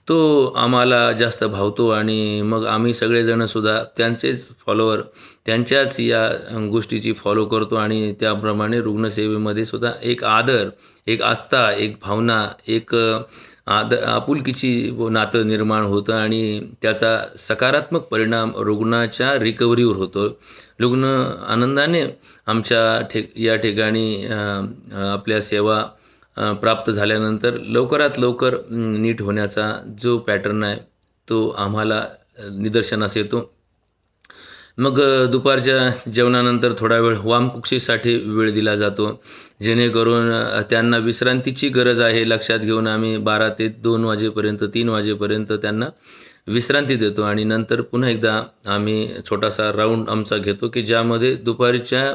तो आम्हाला जास्त भावतो आणि मग आम्ही सगळेजणसुद्धा त्यांचेच फॉलोवर, त्यांच्याच या गोष्टीची फॉलो करतो आणि त्याप्रमाणे रुग्णसेवेमध्ये सुद्धा एक आदर, एक आस्था, एक भावना, एक आपुलकीची नातं निर्माण होतं आणि त्याचा सकारात्मक परिणाम रुग्णाच्या रिकव्हरीवर होतो. रुग्ण आनंदाने आमच्या या ठिकाणी आपल्या सेवा प्राप्त झाल्यानंतर लवकरात लवकर नीट होण्याचा जो पॅटर्न आहे तो आम्हाला निदर्शनास येतो. मग दुपारच्या जेवणानंतर थोडा वेळ वामकुक्षीसाठी वेळ दिला जातो, जेणेकरून त्यांना विश्रांतीची गरज आहे लक्षात घेऊन आम्ही 12 ते 2 वाजेपर्यंत, 3 वाजेपर्यंत त्यांना विश्रांती देतो आणि नंतर पुन्हा एकदा आम्ही छोटासा राऊंड आमचा घेतो की ज्यामध्ये दुपारच्या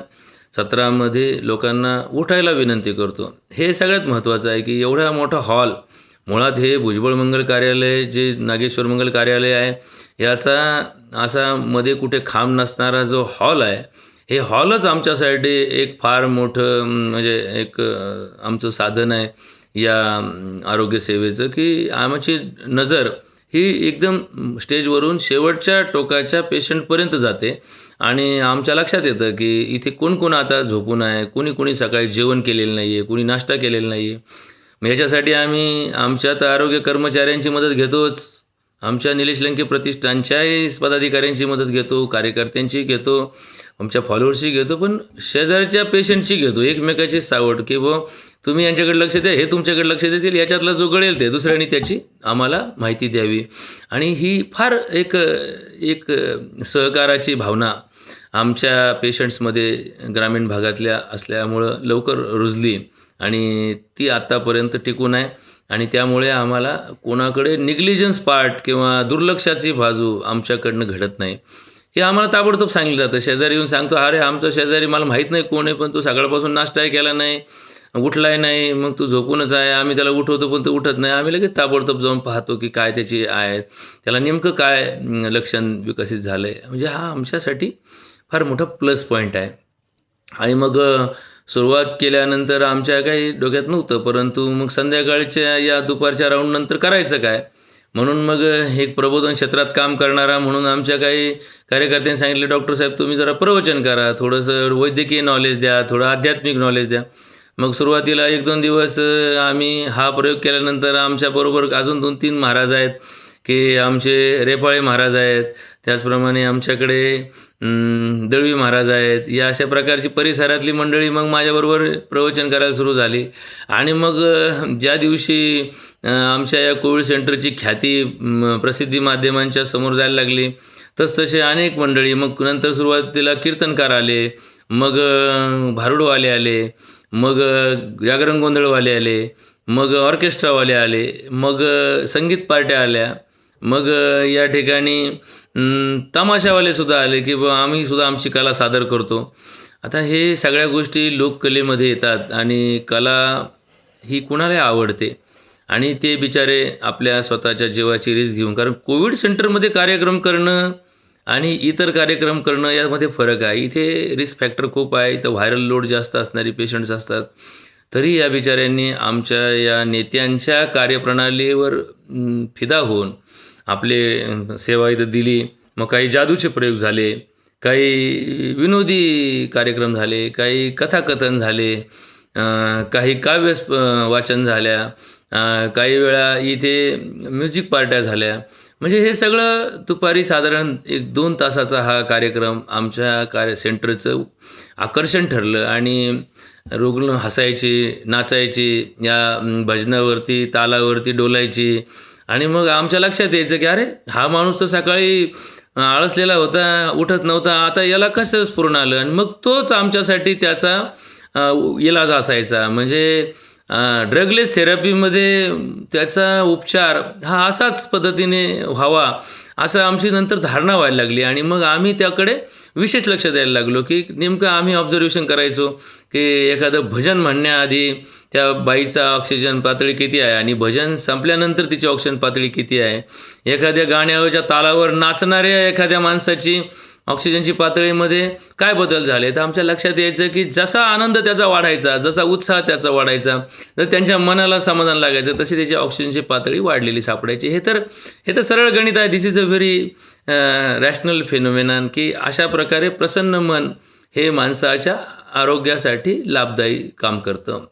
सत्रामध्ये लोकांना उठायला विनंती करतो. हे सगळ्यात महत्त्वाचं आहे की एवढा मोठा हॉल, मुळात हे भुजबळ मंगल कार्यालय जे नागेश्वर मंगल कार्यालय आहे याचा असा मध्ये कुठे खांब नसणारा जो हॉल आहे, हे हॉलच आमच्यासाठी एक फार मोठं म्हणजे एक आमचं साधन आहे या आरोग्यसेवेचं, की आमची नजर ही एकदम स्टेजवरून शेवटच्या टोकाच्या पेशंटपर्यंत जाते आणि आमच्या लक्षात येतं की इथे कोण आता झोपून आहे, कोणी सकाळी जेवण केलेलं नाही आहे, कोणी नाश्ता केलेला नाही आहे. मग ह्याच्यासाठी आम्ही आमच्या तर आरोग्य कर्मचाऱ्यांची मदत घेतोच, आमच्या निलेश लंके प्रतिष्ठानच्याही पदाधिकाऱ्यांची मदत घेतो, कार्यकर्त्यांची घेतो, आमच्या फॉलोअर्सची घेतो, पण शेजारच्या पेशंटची घेतो. एकमेकाची सावड की तुम्ही यांच्याकडे लक्ष द्या, हे तुमच्याकडे लक्ष देतील, याच्यातला जो गळेल ते दुसऱ्यांनी त्याची आम्हाला माहिती द्यावी. आणि ही फार एक सहकाराची भावना आमच्या पेशंट्समध्ये ग्रामीण भागातल्या असल्यामुळं लवकर रुजली आणि ती आत्तापर्यंत टिकून आहे. आणि त्यामुळे आम्हाला कोणाकडे निग्लिजन्स पार्ट किंवा दुर्लक्षाची बाजू आमच्याकडनं घडत नाही. हे आम्हाला ताबडतोब सांगितलं जातं. शेजारी येऊन सांगतो, अरे आमचा शेजारी मला माहीत नाही कोण आहे, पण तो सकाळपासून नाश्ताही केला नाही, उठलाय नाही, मग तू झोपूनच आहे. आम्ही त्याला उठवतो पण तो उठत नाही. आम्ही लगेच ताबडतोब जाऊन पाहतो की काय त्याची आहे, त्याला नेमकं काय लक्षण विकसित झालं आहे. म्हणजे हा आमच्यासाठी फार मोठा प्लस पॉईंट आहे. आणि मग सुरुवात केल्यानंतर आमच्या काही डोक्यात नव्हतं, परंतु मग संध्याकाळच्या या दुपारच्या राऊंडनंतर करायचं काय, म्हणून मग एक प्रबोधन क्षेत्रात काम करणारा म्हणून आमच्या काही कार्यकर्त्यांनी सांगितले, डॉक्टर साहेब तुम्ही जरा प्रवचन करा, थोडंसं वैद्यकीय नॉलेज द्या, थोडं आध्यात्मिक नॉलेज द्या. मग सुरुवातीला 1-2 दिवस आम्ही हा प्रयोग केल्यानंतर आमच्याबरोबर अजून 2-3 महाराज आहेत, की आमचे रेपाळे महाराज आहेत, त्याचप्रमाणे आमच्याकडे दळवी महाराज आहेत. या अशा प्रकारची परिसरातली मंडळी मग माझ्याबरोबर प्रवचन करायला सुरू झाली. आणि मग ज्या दिवशी आमच्या या कोविड सेंटरची ख्याती प्रसिद्धी माध्यमांच्या समोर जायला लागली, तसतसे अनेक मंडळी, मग नंतर सुरुवातीला कीर्तनकार आले, मग भारुडवाले आले, मग जागरण गोंधळवाले आले, मग ऑर्केस्ट्रावाले आले, मग संगीत पार्ट्या आल्या, मग या ठिकाणी तमाशावालेसुद्धा आले, की बा आम्हीसुद्धा आमची कला सादर करतो. आता हे सगळ्या गोष्टी लोककलेमध्ये येतात आणि कला ही कुणालाही आवडते आणि ते बिचारे आपल्या स्वतःच्या जीवाची रिस्क घेऊन, कारण कोविड सेंटरमध्ये कार्यक्रम करणं आणि इतर कार्यक्रम करणं यामध्ये फरक आहे. इथे रिस्क फॅक्टर खूप आहे, इथं व्हायरल लोड जास्त असणारी पेशंट्स असतात. तरी या बिचाऱ्यांनी आमच्या या नेत्यांच्या कार्यप्रणालीवर फिदा होऊन आपले सेवा इथं दिली. मग काही जादूचे प्रयोग झाले, काही विनोदी कार्यक्रम झाले, काही कथाकथन झाले, काही काव्य वाचन झाल्या, काही वेळा इथे म्युझिक पार्ट्या झाल्या. म्हणजे हे सगळं दुपारी साधारण 1-2 तासाचा हा कार्यक्रम आमच्या सेंटरचं आकर्षण ठरलं आणि रुग्ण हसायचे, नाचायचे, या भजनावरती, तालावरती डोलायची. आणि मग आमच्या लक्षात यायचं की अरे हा माणूस तर सकाळी आळसलेला होता, उठत नव्हता, आता याला कसं स्फुरण आलं. आणि मग तोच आमच्यासाठी त्याचा इलाज असायचा. म्हणजे ड्रगलेस थेरपीमध्ये त्याचा उपचार हा असाच पद्धतीने व्हावा असं आमची नंतर धारणा व्हायला लागली. आणि मग आम्ही त्याकडे विशेष लक्ष द्यायला लागलो, की नेमकं आम्ही ऑब्झर्वेशन करायचो की एखादं भजन म्हणण्याआधी त्या बाईचा ऑक्सिजन पातळी किती आहे आणि भजन संपल्यानंतर तिची ऑक्सिजन पातळी किती आहे, एखाद्या गाण्याच्या तालावर नाचणाऱ्या एखाद्या माणसाची ऑक्सिजनची पातळीमध्ये काय बदल झाले. तर आमच्या लक्षात यायचं की जसा आनंद त्याचा वाढायचा, जसा उत्साह त्याचा वाढायचा, जर त्यांच्या मनाला समाधान लागायचं, तशी त्याची ऑक्सिजनची पातळी वाढलेली सापडायची. हे तर सरळ गणित आहे. This is a very rational phenomenon, की अशा प्रकारे प्रसन्न मन हे माणसाच्या आरोग्यासाठी लाभदायी काम करतं.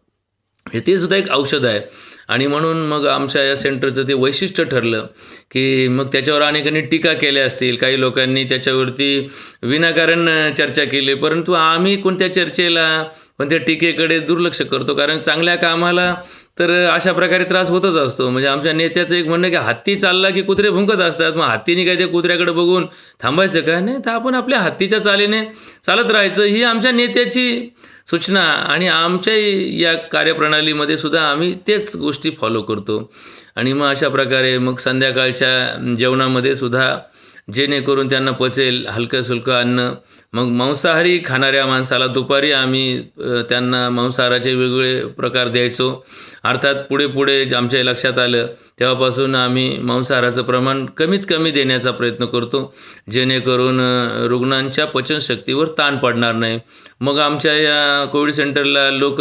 हे ते सुद्धा एक औषध आहे. आणि म्हणून मग आमच्या या सेंटरचं ते वैशिष्ट्य ठरलं, की मग त्याच्यावर अनेकांनी टीका केल्या असतील, काही लोकांनी त्याच्यावरती विनाकारण चर्चा केली, परंतु आम्ही कोणत्या चर्चेला, कोणत्या टीकेकडे दुर्लक्ष करतो. कारण चांगल्या कामाला तर अशा प्रकारे त्रास होतच असतो. म्हणजे आमच्या नेत्याचं एक म्हणणं की हत्ती चालला की कुत्रे भुंकत असतात, मग हत्तीने काय ते कुत्र्याकडे बघून थांबायचं का? नाही, तर आपण आपल्या हत्तीच्या चालीने चालत राहायचं, ही आमच्या नेत्याची सूचना. आणि आमच्या या कार्यप्रणालीमध्ये सुद्धा आम्ही तेच गोष्टी फॉलो करतो. आणि मग अशा प्रकारे मग संध्याकाळच्या जेवणामध्ये सुद्धा जेणेकरून त्यांना पचेल हलकं सुलकं अन्न. मग मांसाहारी खाणाऱ्या माणसाला दुपारी आम्ही त्यांना मांसाहाराचे वेगवेगळे प्रकार द्यायचो. अर्थात पुढे आमच्या लक्षात आलं तेव्हापासून आम्ही मांसाहाराचं प्रमाण कमीत कमी देण्याचा प्रयत्न करतो, जेणेकरून रुग्णांच्या पचनशक्तीवर ताण पडणार नाही. मग आमच्या या कोविड सेंटरला लोक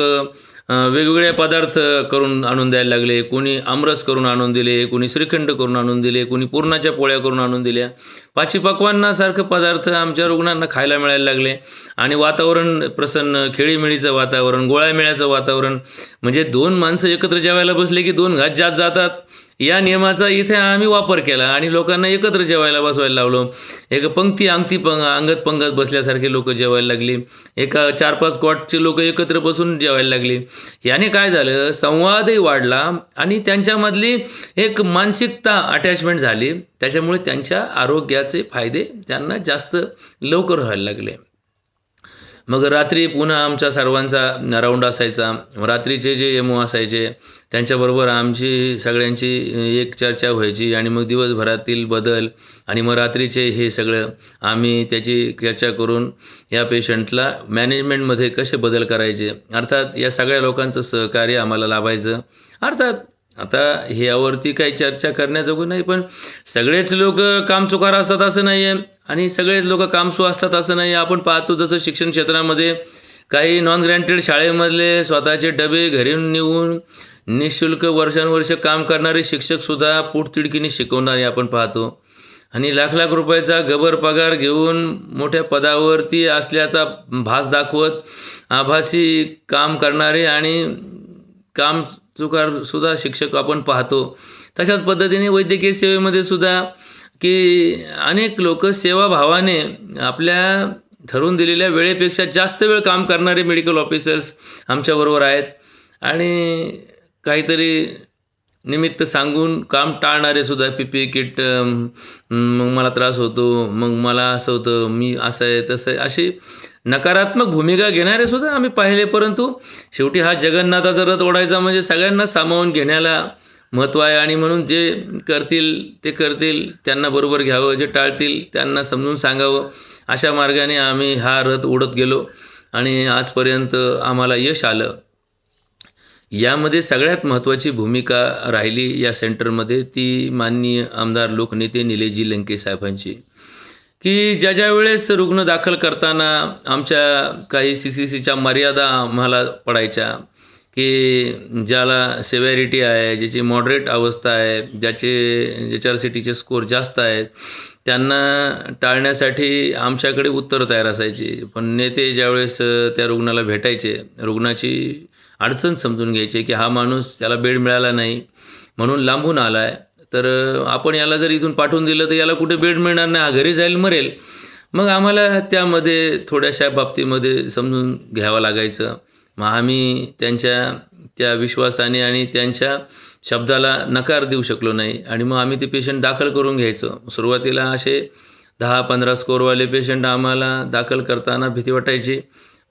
वेगवेगळे पदार्थ करून आणून द्यायला लागले. कोणी आमरस करून आणून दिले, कोणी श्रीखंड करून आणून दिले, कोणी पुरणाच्या पोळ्या करून आणून दिल्या. पाचीपक्वान्नासारखं पदार्थ आमच्या रुग्णांना खायला मिळायला लागले. आणि वातावरण प्रसन्न, खेळीमेळीचं वातावरण, गोळ्यामेळ्याचं वातावरण. म्हणजे 2 माणसं एकत्र जेवायला बसले की 2 घास जास्त जातात, या नियमाचा इथे आम्ही वापर केला आणि लोकांना एकत्र जेवायला बसवायला लावलो. एक अंगत पंगत बसल्यासारखे लोक जेवायला लागली. एका 4-5 क्वाटचे लोक एकत्र बसून जेवायला लागली. याने काय झालं, संवादही वाढला आणि त्यांच्यामधली एक मानसिकता अटॅचमेंट झाली. त्याच्यामुळे त्यांच्या आरोग्याचे फायदे त्यांना जास्त लवकर व्हायला लागले. मग रात्री पुन्हा आमच्या सर्वांचा राऊंड असायचा. रात्रीचे जे एमओ असायचे त्यांच्याबरोबर आमची सगळ्यांची एक चर्चा व्हायची आणि मग दिवसभरातील बदल आणि मग रात्रीचे हे सगळं आम्ही त्याची चर्चा करून या पेशंटला मॅनेजमेंटमध्ये कसे बदल करायचे. अर्थात या सगळ्या लोकांचं सहकार्य आम्हाला लाभायचं. अर्थात आता ह्यावरती काही चर्चा करण्याजोगं नाही, पण सगळेच लोक कामचुकार असतात असं नाही आहे आणि सगळेच लोक कामसू असतात असं नाही. आपण पाहतो जसं शिक्षण क्षेत्रामध्ये काही नॉन ग्रँटेड शाळेमधले स्वतःचे डबे घरी नेऊन निःशुल्क वर्षानुवर्ष काम करणारे शिक्षकसुद्धा पोटतिडकीने शिकवणारे आपण पाहतो. आणि लाख लाख रुपयाचा गबर पगार घेऊन मोठ्या पदावरती असल्याचा भास दाखवत आभासी काम करणारे आणि काम चुकारसुद्धा शिक्षक आपण पाहतो. तशाच पद्धतीने वैद्यकीय सेवेमध्ये सुद्धा की अनेक लोक सेवाभावाने आपल्या ठरवून दिलेल्या वेळेपेक्षा जास्त वेळ काम करणारे मेडिकल ऑफिसर्स आमच्याबरोबर आहेत. आणि काहीतरी निमित्त सांगून काम टाळणारे सुद्धा PPE किट, मग मला त्रास होतो, मग मला असं होतं, मी असं आहे तसं आहे, अशी नकारात्मक भूमिका घेणारे सुद्धा आम्ही पाहिले. परंतु शेवटी हा जगन्नाथाचा रथ ओढायचा म्हणजे सगळ्यांना सामावून घेण्याला महत्त्व आहे. आणि म्हणून जे करतील ते करतील, त्यांना बरोबर घ्यावं, जे टाळतील त्यांना समजून सांगावं, अशा मार्गाने आम्ही हा रथ ओढत गेलो आणि आजपर्यंत आम्हाला यश आलं. यामध्ये सगळ्यात महत्त्वाची भूमिका राहिली या सेंटरमध्ये ती माननीय आमदार लोकनेते निलेशजी लंके साहेबांची, की ज्या वेळेस रुग्ण दाखल करताना आमच्या काही CCCच्या मर्यादा आम्हाला पडायच्या, की ज्याला सेव्हॅरिटी आहे, ज्याची मॉडरेट अवस्था आहे, ज्याच्यावर HRCTचे स्कोर जास्त आहेत, त्यांना टाळण्यासाठी आमच्याकडे उत्तर तयार असायची. पण नेते ज्यावेळेस त्या रुग्णाला भेटायचे, रुग्णाची अडचण समजून घ्यायचे, की हा माणूस त्याला बेड मिळाला नाही म्हणून लांबून आला आहे, तर आपण याला जर इथून पाठवून दिलं तर याला कुठे बेड मिळणार नाही, हा घरी जाईल, मरेल. मग आम्हाला त्यामध्ये थोड्याशा बाबतीमध्ये समजून घ्यावं लागायचं. मग आम्ही त्यांच्या त्या विश्वासाने आणि त्यांच्या शब्दाला नकार देऊ शकलो नाही आणि मग आम्ही ते पेशंट दाखल करून घ्यायचो. सुरुवातीला असे 10-15 स्कोरवाले पेशंट आम्हाला दाखल करताना भीती वाटायची.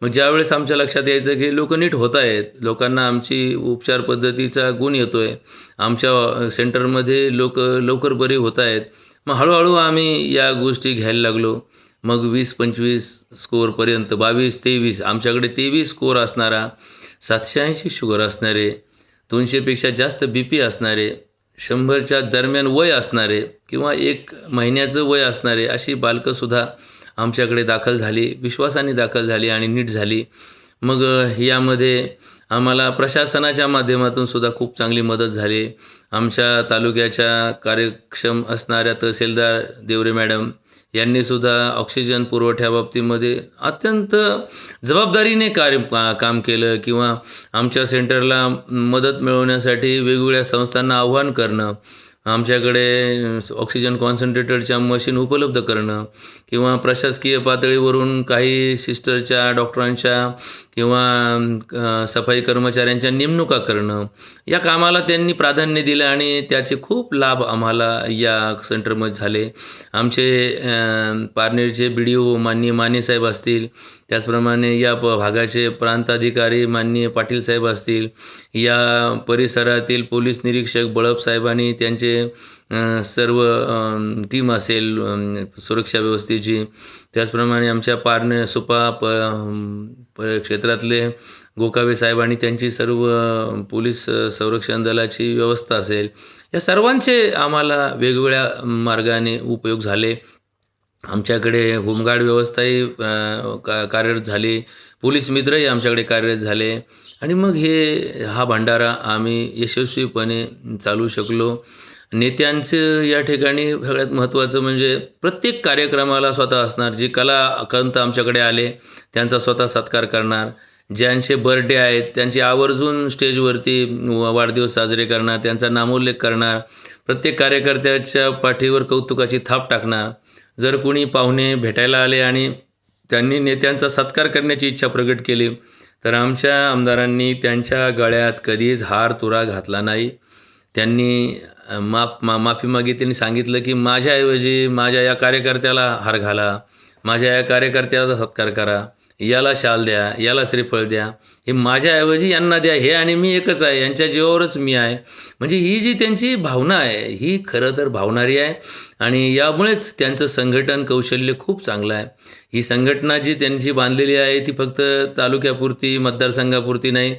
मग ज्यावेळेस आमच्या लक्षात यायचं की लोक नीट होत आहेत, लोकांना आमची उपचार पद्धतीचा गुण येतो आहे, आमच्या सेंटरमध्ये लोक लवकर बरे होत आहेत, मग हळूहळू आम्ही या गोष्टी घ्यायला लागलो. मग 20-25 स्कोअरपर्यंत, 22-23, आमच्याकडे 23 स्कोअर असणारा, 780 शुगर असणारे, 200पेक्षा जास्त BP असणारे, 100च्या दरम्यान वय असणारे किंवा 1 महिन्याचं वय असणारे अशी बालकंसुद्धा आमच्याकडे दाखल झाली, विश्वासाने दाखल झाली आणि नीट झाली. मग यामध्ये आम्हाला प्रशासनाच्या माध्यमातून सुद्धा खूप चांगली मदत झाली. आमच्या तालुक्याच्या कार्यक्षम असणाऱ्या तहसीलदार देवरे मॅडम यांनीसुद्धा ऑक्सिजन पुरवठ्याबाबतीमध्ये अत्यंत जबाबदारीने काम केलं किंवा आमच्या सेंटरला मदत मिळवण्यासाठी वेगवेगळ्या संस्थांना आव्हान करणं, आमच्याकडे ऑक्सिजन कॉन्सन्ट्रेटरच्या मशीन उपलब्ध करणं किंवा प्रशासकीय पातळीवरून काही सिस्टरच्या, डॉक्टरांच्या किंवा सफाई कर्मचाऱ्यांच्या नेमणुका करणं, या कामाला त्यांनी प्राधान्य दिलं आणि त्याचे खूप लाभ आम्हाला या सेंटरमध्ये झाले. आमचे पारनेरचे BDO माननीय मानेसाहेब असतील, त्याचप्रमाणे या भागाचे प्रांताधिकारी माननीय पाटील साहेब असतील, या परिसरातील पोलीस निरीक्षक बळप साहेबांनी त्यांचे सर्व टीम असेल सुरक्षा व्यवस्थेची, त्याचप्रमाणे आमच्या पारणे सुपा क्षेत्रातले गोकावे साहेबांनी त्यांची सर्व पोलीस संरक्षण दलाची व्यवस्था असेल, या सर्वांचे आम्हाला वेगवेगळ्या मार्गाने उपयोग झाले. आमच्याकडे होमगार्ड व्यवस्थाही कार्यरत झाली, पोलीस मित्रही आमच्याकडे कार्यरत झाले आणि मग हा भंडारा आम्ही यशस्वीपणे चालवू शकलो. नेत्यांचं या ठिकाणी सगळ्यात महत्त्वाचं म्हणजे प्रत्येक कार्यक्रमाला स्वतः असणार, जे कलावंत आमच्याकडे आले त्यांचा स्वतः सत्कार करणार, ज्यांचे बर्थडे आहेत त्यांची आवर्जून स्टेजवरती वाढदिवस साजरे करणार, त्यांचा नामोल्लेख करणार, प्रत्येक कार्यकर्त्याच्या पाठीवर कौतुकाची थाप टाकणार. जर कोणी पाहुणे भेटायला आले आणि त्यांनी नेत्यांचा सत्कार करण्याची इच्छा प्रकट केली तर आमच्या आमदारांनी त्यांच्या गळ्यात कधीच हार तुरा घातला नाही. त्यांनी माफी मागितली. त्यांनी सांगितलं की माझ्याऐवजी माझ्या या कार्यकर्त्याला हार घाला, माझ्या या कार्यकर्त्याचा सत्कार करा, याला शाल द्या, याला श्रीफळ द्या, हे माझ्याऐवजी यांना द्या, हे आणि मी एकच आहे, यांच्या जीवावरच मी आहे. म्हणजे ही जी त्यांची भावना आहे ही खरं तर भावणारी आहे आणि यामुळेच त्यांचं संघटन कौशल्य खूप चांगलं आहे. ही संघटना जी त्यांची बांधलेली आहे ती फक्त तालुक्यापुरती, मतदारसंघापुरती नाही,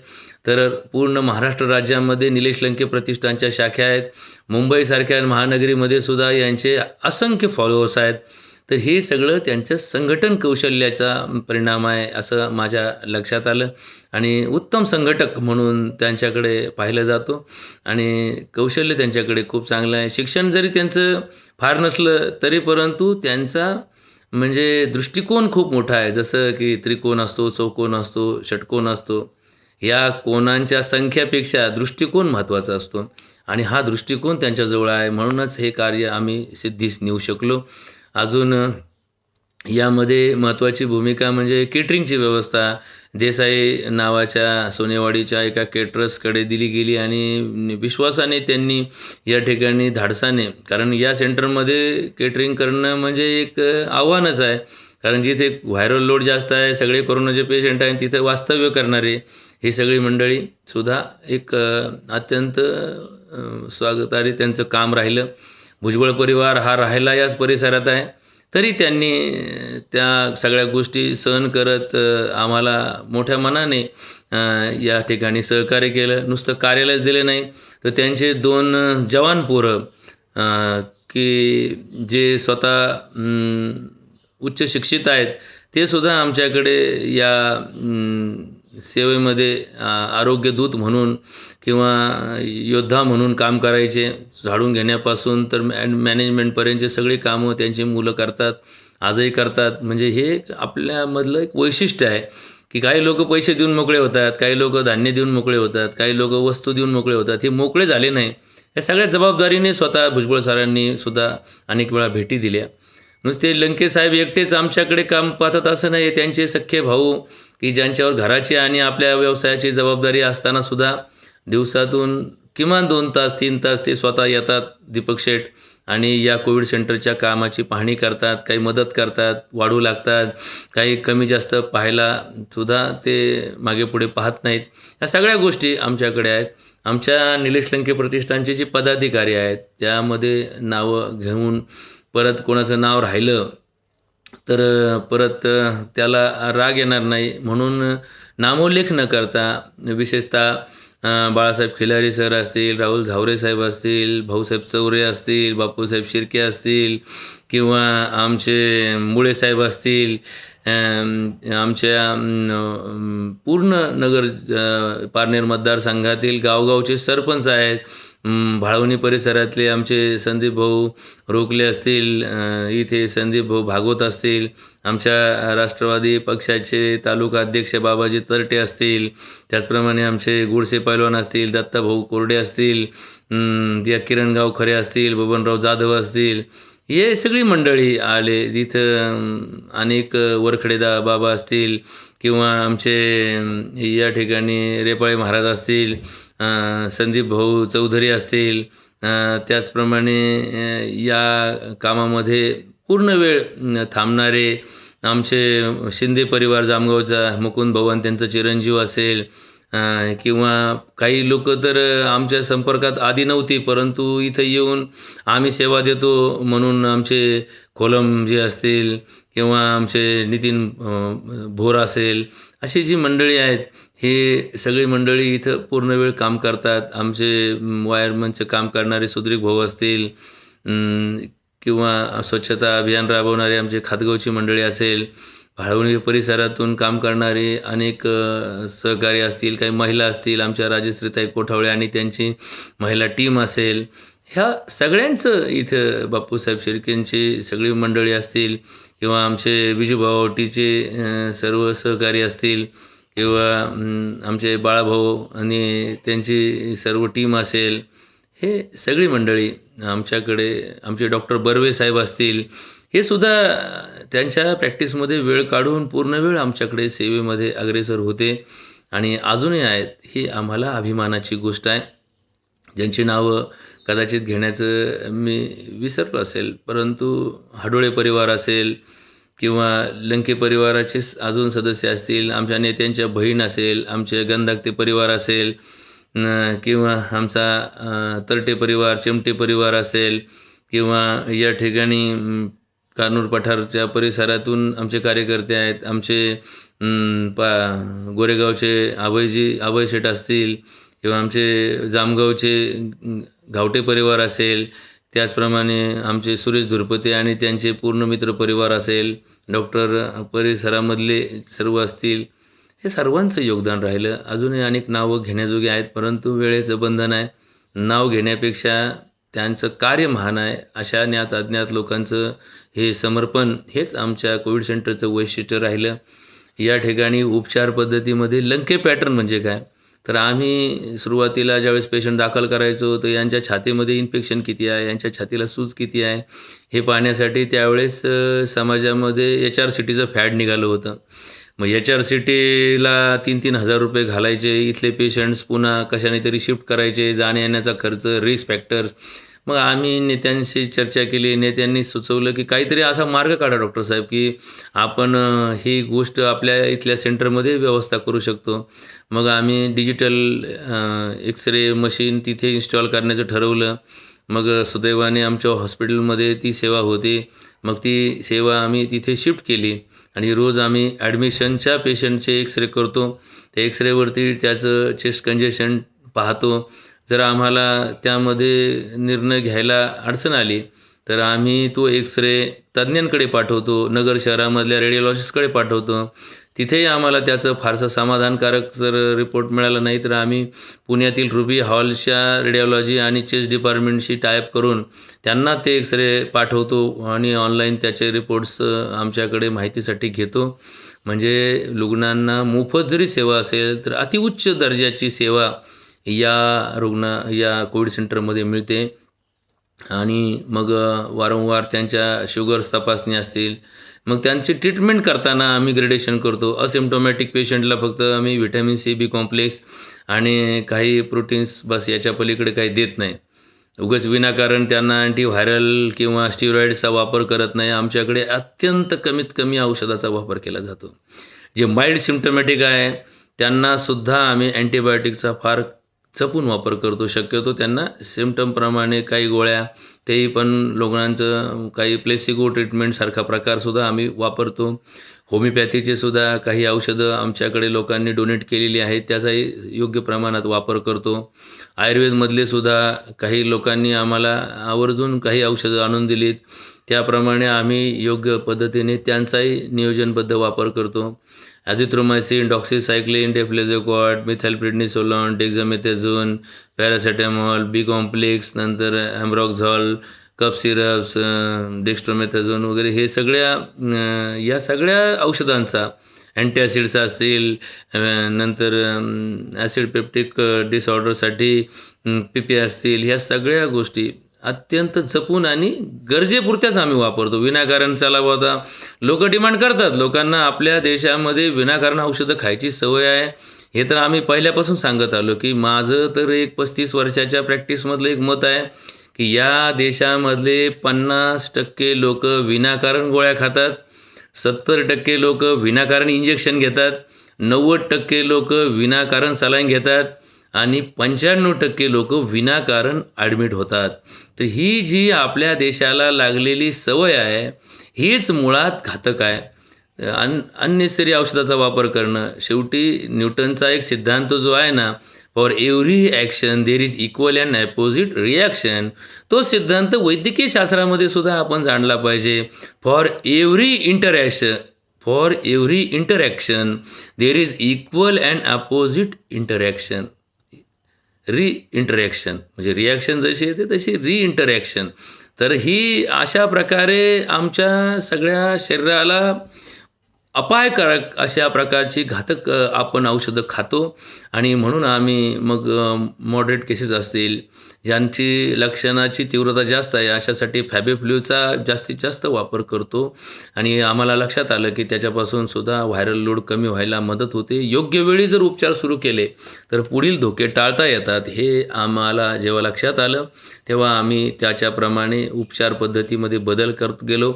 तर पूर्ण महाराष्ट्र राज्यामध्ये निलेश लंके प्रतिष्ठानच्या शाखा आहेत. मुंबईसारख्या महानगरीमध्ये सुद्धा यांचे असंख्य फॉलोअर्स आहेत. तर हे सगळं त्यांच्या संघटन कौशल्याचा परिणाम आहे असं माझ्या लक्षात आलं आणि उत्तम संघटक म्हणून त्यांच्याकडे पाहिलं जातो आणि कौशल्य त्यांच्याकडे खूप चांगलं आहे. शिक्षण जरी त्यांचं फार नसलं तरी परंतु त्यांचा म्हणजे दृष्टिकोन खूप मोठा आहे. जसं की त्रिकोण असतो, चौकोन असतो, षटकोन असतो. या कोनांच्या संख्येपेक्षा दृष्टिकोन महत्त्वाचा असतो आणि हा दृष्टिकोन त्यांच्याजवळ आहे. म्हणूनच हे कार्य आम्ही सिद्धीस नेऊ शकलो. अजून यामध्ये महत्त्वाची भूमिका म्हणजे केटरिंगची व्यवस्था देसाई नावाच्या सोनेवाडीच्या एका केटरर्सकडे दिली गेली आणि विश्वासाने त्यांनी या ठिकाणी धाडसाने, कारण या सेंटरमध्ये केटरिंग करणं म्हणजे एक आव्हानच आहे. कारण जिथे व्हायरल लोड जास्त आहे, सगळे कोरोनाचे पेशंट आहेत, तिथे वास्तव्य करणारे ही सगळी मंडळी सुद्धा एक अत्यंत स्वागतार्ह त्यांचं काम राहिलं. भुजबळ परिवार हा राहायला याच परिसरात आहे, तरी त्यांनी त्या सगळ्या गोष्टी सहन करत आम्हाला मोठ्या मनाने या ठिकाणी सहकार्य केलं. नुसतं कार्यालयच दिले नाही, तर त्यांचे 2 जवान पोरं की जे स्वतः उच्च शिक्षित आहेत, ते सुद्धा आमच्याकडे या सेवेमध्ये आरोग्य दूत म्हणून किंवा योद्धा म्हणून काम करायचे. झाडून घेण्यापासून तर मॅनेजमेंटपर्यंतचे सगळी कामं त्यांची मुलं करतात, आजही करतात. म्हणजे हे आपल्यामधलं एक वैशिष्ट्य आहे की काही लोक पैसे देऊन मोकळे होतात, काही लोक धान्य देऊन मोकळे होतात, काही लोक वस्तू देऊन मोकळे होतात. हे मोकळे झाले नाही. या सगळ्या जबाबदारीने स्वतः भुजबळ सरांनी सुद्धा अनेक वेळा भेटी दिल्या. नुसते लंके साहेब एकटेच आमच्याकडे काम पाहतात असं नाही. त्यांचे सख्खे भाऊ की ज्यांच्यावर घराची आणि आपल्या व्यवसायाची जबाबदारी असताना सुद्धा दिवसातून किमान 2 तास 3 तास ते स्वतः येतात, दीपक शेठ, आणि या कोविड सेंटरच्या कामाची पाहणी करतात, काही मदत करतात, वाढू लागतात, काही कमी जास्त पाहायला सुद्धा ते मागे पुढे पाहत नाहीत. या सगळ्या गोष्टी आमच्याकडे आहेत. आमच्या निलेश लंके प्रतिष्ठानचे जे पदाधिकारी आहेत त्यामध्ये नावं घेऊन परत कोणाचं नाव राहिलं तर परत त्याला राग येणार नाही म्हणून नामोल्लेख न करता, विशेषतः बाळासाहेब खिलारी सर असतील, राहुल झावरे साहेब असतील, भाऊसाहेब चौरे असतील, बापूसाहेब शिर्के असतील किंवा आमचे मुळे साहेब असतील, आमच्या पूर्ण नगर पारनेर मतदारसंघातील गावगावचे सरपंच आहेत, भाळवणी परिसरातले आमचे संदीप भाऊ रोकले असतील, इथे संदीप भाऊ भागवत असतील, आमच्या राष्ट्रवादी पक्षाचे तालुका अध्यक्ष बाबाजी तरटे असतील, त्याचप्रमाणे आमचे गुडसे पैलवान असतील, दत्ताभाऊ कोरडे असतील, या किरणगाव खरे असतील, बबनराव जाधव असतील, हे सगळी मंडळी आले. तिथं अनेक वरखडेदा बाबा असतील किंवा आमचे या ठिकाणी रेपाळे महाराज असतील, संदीप भाऊ चौधरी असतील, त्याचप्रमाणे या कामामध्ये पूर्ण वेळ थांबणारे आमचे शिंदे परिवार जामगावचा मुकुंद भवन त्यांचा चिरंजीव असेल किंवा काही लोक तर आमच्या संपर्कात आधी नव्हती, परंतु इथं येऊन आम्ही सेवा देतो म्हणून आमचे खोलम जे असतील किंवा आमचे नितीन भोर असेल, अशी जी मंडळी आहेत हे सगळी मंडळी इथं पूर्ण वेळ काम करतात. आमचे वायरमनचं काम करणारे सुद्रीक भाऊ असतील किंवा स्वच्छता अभियान राबवणारे आमचे खातगावची मंडळी असेल, भाळवणी परिसरातून काम करणारे अनेक सहकारी असतील, काही महिला असतील, आमच्या राजश्रीताई कोठावळे आणि त्यांची महिला टीम असेल, ह्या सगळ्यांचं इथं बापूसाहेब शिर्केंची सगळी मंडळी असतील किंवा आमचे विजूभावटीचे सर्व सहकारी असतील किंवा आमचे बाळाभाऊ आणि त्यांची सर्व टीम असेल, हे सगळी मंडळी आमच्याकडे, आमचे डॉक्टर बर्वे साहेब असतील, हे सुद्धा त्यांच्या प्रॅक्टिसमध्ये वेळ काढून पूर्ण वेळ आमच्याकडे सेवेमध्ये अग्रेसर होते आणि अजूनही आहेत. ही आम्हाला अभिमानाची गोष्ट आहे. ज्यांची नावं कदाचित घेण्याचं मी विसरलो असेल, परंतु हाडोळे परिवार असेल किंवा लंके परिवाराचे अजून सदस्य असतील, आमच्या नेत्यांच्या बहीण असेल, आमचे गंधाकते परिवार असेल किंवा आमचा तरटे परिवार, चिमटे परिवार असेल किंवा या ठिकाणी कानूर पठारच्या परिसरातून आमचे कार्यकर्ते आहेत, आमचे गोरेगावचे अभय शेठ असतील किंवा आमचे जामगावचे गावटे परिवार असेल, त्याचप्रमाणे आमचे सुरेश धुरपते आणि त्यांचे पूर्ण मित्रपरिवार असेल, डॉक्टर परिसरामधले सर्व असतील, हे सर्वांचं योगदान राहिलं. अजूनही अनेक नावं घेण्याजोगी आहेत, परंतु वेळेचं बंधन आहे. नाव घेण्यापेक्षा त्यांचं कार्य महान आहे. अशा ज्ञात अज्ञात लोकांचं हे समर्पण हेच आमच्या कोविड सेंटरचं वैशिष्ट्य राहिलं. या ठिकाणी उपचार पद्धतीमध्ये लंके पॅटर्न म्हणजे काय, तर आम्ही सुरुवातीला ज्यावेळेस पेशंट दाखल करायचो तर यांच्या छातीमध्ये इन्फेक्शन किती आहे, यांच्या छातीला सूज किती आहे हे पाहण्यासाठी त्यावेळेस समाजामध्ये HRCTचं फॅड निघालं होतं. मग HRCTला 3-3 हजार रुपये घालायचे. इथले पेशंट्स पुन्हा कशाने तरी शिफ्ट करायचे, जाण्या येण्याचा खर्च, रिस्क फॅक्टर्स. मग आम्ही नेत्यांशी चर्चा केली. नेत्यांनी सुचवलं की काहीतरी असा मार्ग काढा डॉक्टर साहेब की आपण ही गोष्ट आपल्या इथल्या सेंटरमध्ये व्यवस्था करू शकतो. मग आम्ही डिजिटल एक्सरे मशीन तिथे इन्स्टॉल करण्याचं ठरवलं. मग सुदैवाने आमच्या हॉस्पिटलमध्ये ती सेवा होती. मग ती सेवा आम्ही तिथे शिफ्ट केली आणि रोज आम्ही ॲडमिशनच्या पेशंटचे एक्सरे करतो. त्या एक्सरेवरती त्याचं चेस्ट कंजेशन पाहतो. जर आम्हाला त्यामध्ये निर्णय घ्यायला अडचण आली तर आम्ही तो एक्सरे तज्ज्ञांकडे पाठवतो, नगर शहरामधल्या रेडिओलॉजिस्टकडे पाठवतो. तिथेही आम्हाला त्याचं फारसं समाधानकारक जर रिपोर्ट मिळाला नाही तर आम्ही पुण्यातील रुबी हॉलच्या रेडिओलॉजी आणि चेस्ट डिपार्टमेंटशी टायअप करून त्यांना ते एक्सरे पाठवतो आणि ऑनलाईन त्याचे रिपोर्ट्स आमच्याकडे माहितीसाठी घेतो. म्हणजे रुग्णांना मोफत जरी सेवा असेल तर अतिउच्च दर्जाची सेवा या कोविड सेंटरमध्ये मिळते. आणि मग वारंवार त्यांच्या शुगर्स तपासणी असतील, मग त्यांची ट्रीटमेंट करताना आम्ही ग्रेडेशन करतो. असिम्प्टोमॅटिक पेशंटला फक्त आम्ही व्हिटॅमिन C, B कॉम्प्लेक्स आणि काही प्रोटीन्स बस, याच्या पलीकडे काही देत नाही. उगाच विनाकारण त्यांना अँटीव्हायरल किंवा स्टिरॉइड्सचा वापर करत नाही. आमच्याकडे अत्यंत कमीत कमी औषधाचा वापर केला जातो. जे माइल्ड सिम्प्टमॅटिक आहे त्यांनासुद्धा आम्ही अँटीबायोटिकचा फार जपून वापर करतो. शक्यतो त्यांना सिम्प्टमप्रमाणे काही गोळ्या, तेही पण रुग्णांचं काही प्लेसिबो ट्रीटमेंटसारखा प्रकारसुद्धा आम्ही वापरतो. होमिओपॅथीचे सुद्धा काही औषधं आमच्याकडे लोकांनी डोनेट केलेली आहेत, त्याचाही योग्य प्रमाणात वापर करतो. आयुर्वेदमधले सुद्धा काही लोकांनी आम्हाला आवर्जून काही औषधं आणून दिलीत, त्याप्रमाणे आम्ही योग्य पद्धतीने त्यांचाही नियोजनबद्ध वापर करतो. ॲझिथ्रोमायसिन, डॉक्सीसायक्लिन, डेफ्लेझोकॉड, मिथाइलप्रेडनिसोलॉन, डेक्झामेथॅझोन, पॅरासेटामॉल, B कॉम्प्लेक्स, नंतर ॲम्ब्रॉक्झॉल, कफ सिरप्स, डेक्स्ट्रोमेथॅझोन वगैरे हे या सगळ्या औषधांचा, अँटीॲसिड्स असतील, नंतर ॲसिड पेप्टिक डिसऑर्डरसाठी PP असतील, ह्या सगळ्या गोष्टी अत्यंत जपून आणि गरजेपुरत्याच आम्ही वापरतो. विनाकारण चला होता लोक डिमांड करतात. लोकांना आपल्या देशामध्ये विनाकारण औषधं खायची सवय आहे. हे तर आम्ही पहिल्यापासून सांगत आलो की माझं तर एक 35 वर्षाच्या प्रॅक्टिसमधलं एक मत आहे की या देशामधले 50% लोक विनाकारण गोळ्या खातात, 70% लोक विनाकारण इंजेक्शन घेतात, 90% लोक विनाकारण सलाईन घेतात आणि 95% लोक विनाकारण ॲडमिट होतात. तर ही जी आपल्या देशाला लागलेली सवय आहे हीच मुळात घातक आहे. अननेसेसरी औषधाचा वापर करणं. शेवटी न्यूटनचा एक सिद्धांत जो आहे ना, for every action there is equal and opposite reaction, तो सिद्धांत वैद्यकीय शास्त्रामध्ये सुद्धा आपण जाणला पाहिजे. For every interaction there is equal and opposite interaction. Interaction म्हणजे रिॲक्शन जशी येते तशी इंटरॅक्शन. तर ही अशा प्रकारे आमच्या सगळ्या शरीराला अपायकारक अशा प्रकारची घातक आपण औषधं खातो. आणि म्हणून आम्ही मग मॉडरेट केसेस असतील, ज्यांची लक्षणाची तीव्रता जास्त आहे, अशासाठी फॅबिफ्लूचा जास्तीत जास्त वापर करतो. आणि आम्हाला लक्षात आलं की त्याच्यापासून सुद्धा व्हायरल लोड कमी व्हायला मदत होते. योग्य वेळी जर उपचार सुरू केले तर पुढील धोके टाळता येतात. हे आम्हाला जेव्हा लक्षात आलं तेव्हा आम्ही त्याच्याप्रमाणे उपचार पद्धतीमध्ये बदल करत गेलो.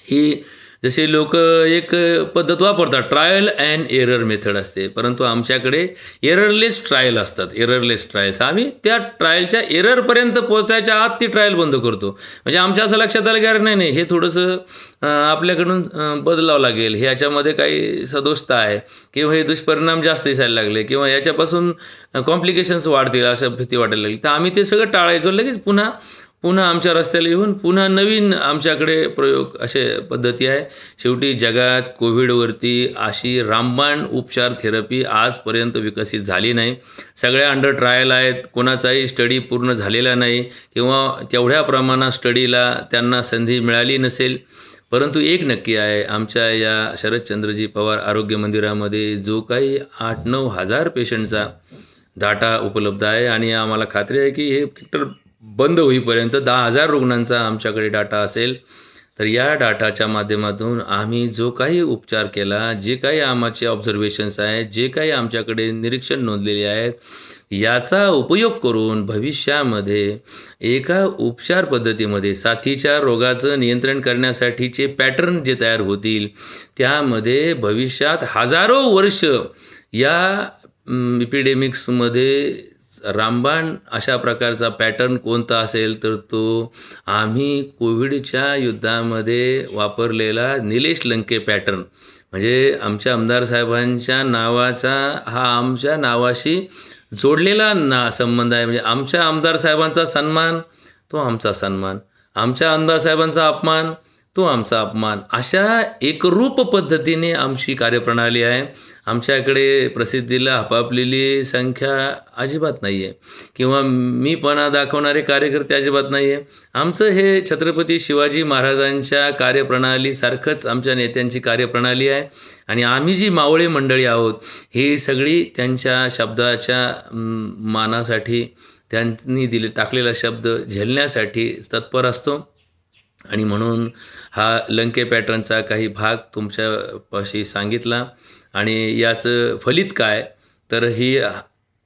ही जसे लोक एक पद्धत वापरतात, ट्रायल अँड एरर मेथड असते, परंतु आमच्याकडे एररलेस ट्रायल असतात. एररलेस ट्रायल्स, आम्ही त्या ट्रायलच्या एररपर्यंत पोहोचायच्या आत ती ट्रायल बंद करतो. म्हणजे आमच्या असं लक्षात आलं की अरे नाही हे थोडंसं आपल्याकडून बदलावं लागेल, ह्याच्यामध्ये काही सदोषता आहे किंवा हे दुष्परिणाम जास्त दिसायला लागले किंवा याच्यापासून कॉम्प्लिकेशन्स वाढतील असं भीती वाटायला लागली, तर आम्ही ते सगळं टाळायचो. लगेच पुन्हा पुन्हा आमच्या रस्त्याला येऊन पुन्हा नवीन आमच्याकडे प्रयोग असे पद्धती आहे. शेवटी जगात कोविडवरती अशी रामबाण उपचार थेरपी आजपर्यंत विकसित झाली नाही. सगळ्या अंडर ट्रायल आहेत. कोणाचाही स्टडी पूर्ण झालेला नाही किंवा तेवढ्या प्रमाणात स्टडीला त्यांना संधी मिळाली नसेल. परंतु एक नक्की आहे, आमच्या या शरदचंद्रजी पवार आरोग्य मंदिरामध्ये जो काही 8-9 हजार पेशंटचा डाटा उपलब्ध आहे आणि आम्हाला खात्री आहे की हे सेक्टर बंद होईपर्यंत 10,000 रुग्णांचा आमच्याकडे डाटा असेल. तर या डाटाच्या माध्यमातून आम्ही जो काही उपचार केला, जे काही आमचे ऑब्झर्वेशन्स आहेत, जे काही आमच्याकडे निरीक्षण नोंदलेले आहेत, याचा उपयोग करून भविष्यामध्ये एका उपचार पद्धतीमध्ये साथीच्या रोगाचं नियंत्रण करण्यासाठीचे पॅटर्न जे तयार होतील, त्यामध्ये भविष्यात हजारो वर्ष या इपिडेमिक्समध्ये रामबाण अशा प्रकारचा पॅटर्न कोणता असेल तर तो आम्ही कोविडच्या युद्धामध्ये वापरलेला निलेश लंके पॅटर्न, म्हणजे आमच्या आमदार साहेबांच्या नावाचा हा आमच्या नावाशी जोडलेला संबंध आहे. म्हणजे आमच्या आमदार साहेबांचा सन्मान तो आमचा सन्मान, आमच्या आमदार साहेबांचा अपमान तो आमचा अपमान, अशा एकरूप पद्धतीने आमची कार्यप्रणाली आहे. आमच्याकडे प्रसिद्धीला हपापलेली संख्या अजिबात नाही आहे किंवा मीपणा दाखवणारे कार्यकर्ते अजिबात नाही आहे. आमचं हे छत्रपती शिवाजी महाराजांच्या कार्यप्रणालीसारखंच आमच्या नेत्यांची कार्यप्रणाली आहे आणि आम्ही जी मावळे मंडळी आहोत ही सगळी त्यांच्या शब्दाच्या मानासाठी, त्यांनी टाकलेला शब्द झेलण्यासाठी तत्पर असतो. आणि म्हणून हा लंके पॅटर्नचा काही भाग तुमच्यापाशी सांगितला. आणि याचं फलित काय तर ही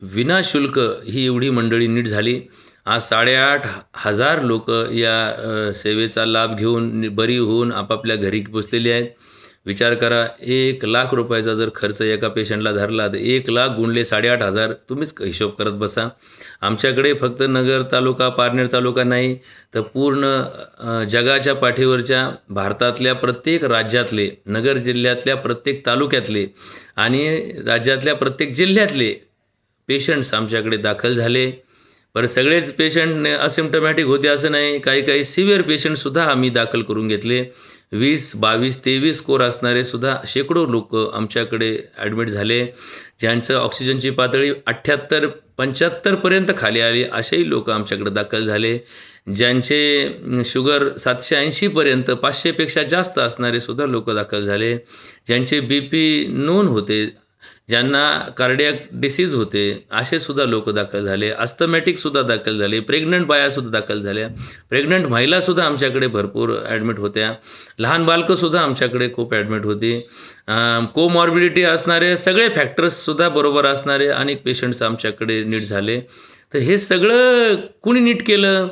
विनाशुल्क ही एवढी मंडळी नीट झाली. आज 8,500 लोक या सेवेचा लाभ घेऊन बरी होऊन आपापल्या घरी पोचलेली आहेत. विचार करा, 1,00,000 रुपयाचा जर खर्च एका पेशंटला धरला तर 1,00,000 गुणले 8,500 तुम्हीच हिशोब करत बसा. आमच्याकडे फक्त नगर तालुका, पारनेर तालुका नाही तर पूर्ण जगाच्या पाठीवरच्या भारतातल्या प्रत्येक राज्यातले, नगर जिल्ह्यातल्या प्रत्येक तालुक्यातले आणि राज्यातल्या प्रत्येक जिल्ह्यातले पेशंट्स आमच्याकडे दाखल झाले. बरं, सगळेच पेशंट असिम्प्टमॅटिक होते असं नाही, काही सिव्हिअर पेशंटसुद्धा आम्ही दाखल करून घेतले. 20, 22, 23 स्कोर असणारे सुद्धा शेकडो लोक आमच्याकडे ॲडमिट झाले. ज्यांचं ऑक्सिजनची पातळी 78-75पर्यंत खाली आली असेही लोक आमच्याकडे दाखल झाले. ज्यांचे शुगर 780पर्यंत 500पेक्षा जास्त असणारे सुद्धा लोक दाखल झाले. ज्यांचे BP नोन होते, ज्यांना कार्डियाक डिसीज होते असे सुद्धा लोक दाखल झाले. अस्थमॅटिकसुद्धा दाखल झाले. प्रेग्नंट बायासुद्धा दाखल झाल्या. प्रेग्नंट महिलासुद्धा आमच्याकडे भरपूर ॲडमिट होत्या. लहान बालकंसुद्धा आमच्याकडे खूप ॲडमिट होती. कोमॉर्बिडिटी असणारे सगळे फॅक्टर्ससुद्धा बरोबर असणारे अनेक पेशंट्स आमच्याकडे नीट झाले. तर हे सगळं कुणी नीट केलं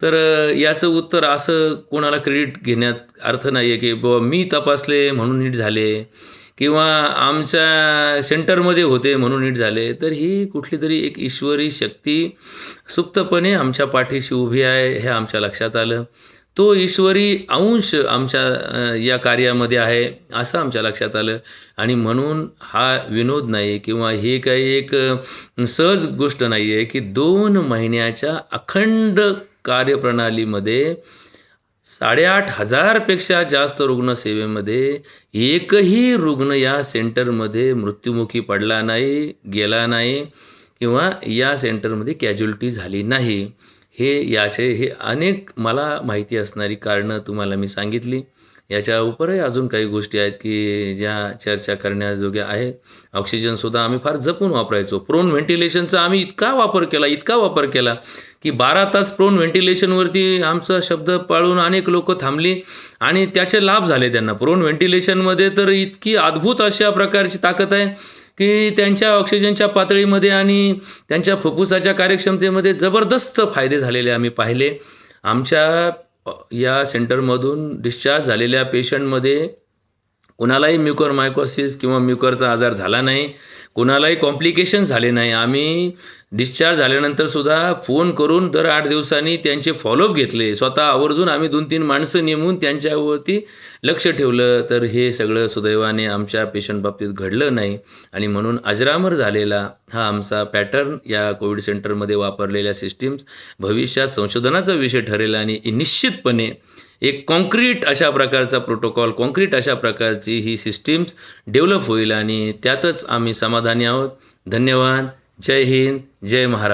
तर याचं उत्तर असं कोणाला क्रेडिट घेण्यात अर्थ नाही आहे की बाबा मी तपासले म्हणून नीट झाले किंवा आमच्या सेंटरमध्ये होते म्हणून नीट झाले. तर ही कुठली तरी एक ईश्वरी शक्ती सुप्तपणे आमच्या पाठीशी उभी आहे हे आमच्या लक्षात आलं. तो ईश्वरी अंश आमच्या या कार्यामध्ये आहे असं आमच्या लक्षात आलं. आणि म्हणून हा विनोद नाही किंवा हे काही एक सहज गोष्ट नाही आहे की 2 महिन्याच्या अखंड कार्यप्रणालीमध्ये 8,500पेक्षा जास्त रुग्णसेवेमध्ये एकही रुग्ण या सेंटरमध्ये मृत्युमुखी पडला नाही, गेला नाही किंवा या सेंटरमध्ये कॅज्युलिटी झाली नाही. हे अनेक मला माहिती असणारी कारणं तुम्हाला मी सांगितली. याच्या उपरही अजून काही गोष्टी आहेत की ज्या चर्चा करण्याजोग्या आहेत. ऑक्सिजनसुद्धा आम्ही फार जपून वापरायचो. प्रोन व्हेंटिलेशनचा आम्ही इतका वापर केला की 12 तास प्रोन व्हेंटिलेशनवरती आमचा शब्द पाळून अनेक लोक थांबली आणि त्याचे लाभ झाले त्यांना. प्रोन व्हेंटिलेशनमध्ये तर इतकी अद्भुत अशा प्रकारची ताकद आहे की त्यांच्या ऑक्सिजनच्या पातळीमध्ये आणि त्यांच्या फुफ्फुसाच्या कार्यक्षमतेमध्ये जबरदस्त फायदे झालेले आम्ही पाहिले. आमच्या या सेंटरमधून डिस्चार्ज झालेल्या पेशंटमध्ये कुणालाही म्युकरमायकोसिस किंवा म्युकरचा आजार झाला नाही, कुणालाही कॉम्प्लिकेशन झाले नाही. आम्ही डिस्चार्ज झाल्यानंतरसुद्धा फोन करून दर 8 दिवसांनी त्यांचे फॉलोअप घेतले. स्वतः आवर्जून आम्ही 2-3 माणसं नेमून त्यांच्यावरती लक्ष ठेवलं. तर हे सगळं सुदैवाने आमच्या पेशंट बाबतीत घडलं नाही आणि म्हणून अजरामर झालेला हा आमचा पॅटर्न या कोविड सेंटरमध्ये वापरलेल्या सिस्टीम्स भविष्यात संशोधनाचा विषय ठरेल आणि निश्चितपणे एक कॉन्क्रीट अशा प्रकारचा प्रोटोकॉल, कॉन्क्रीट अशा प्रकारची ही सिस्टीम्स डेव्हलप होईल आणि त्यातच आम्ही समाधानी आहोत. धन्यवाद. जय हिंद, जय महाराष्ट्र.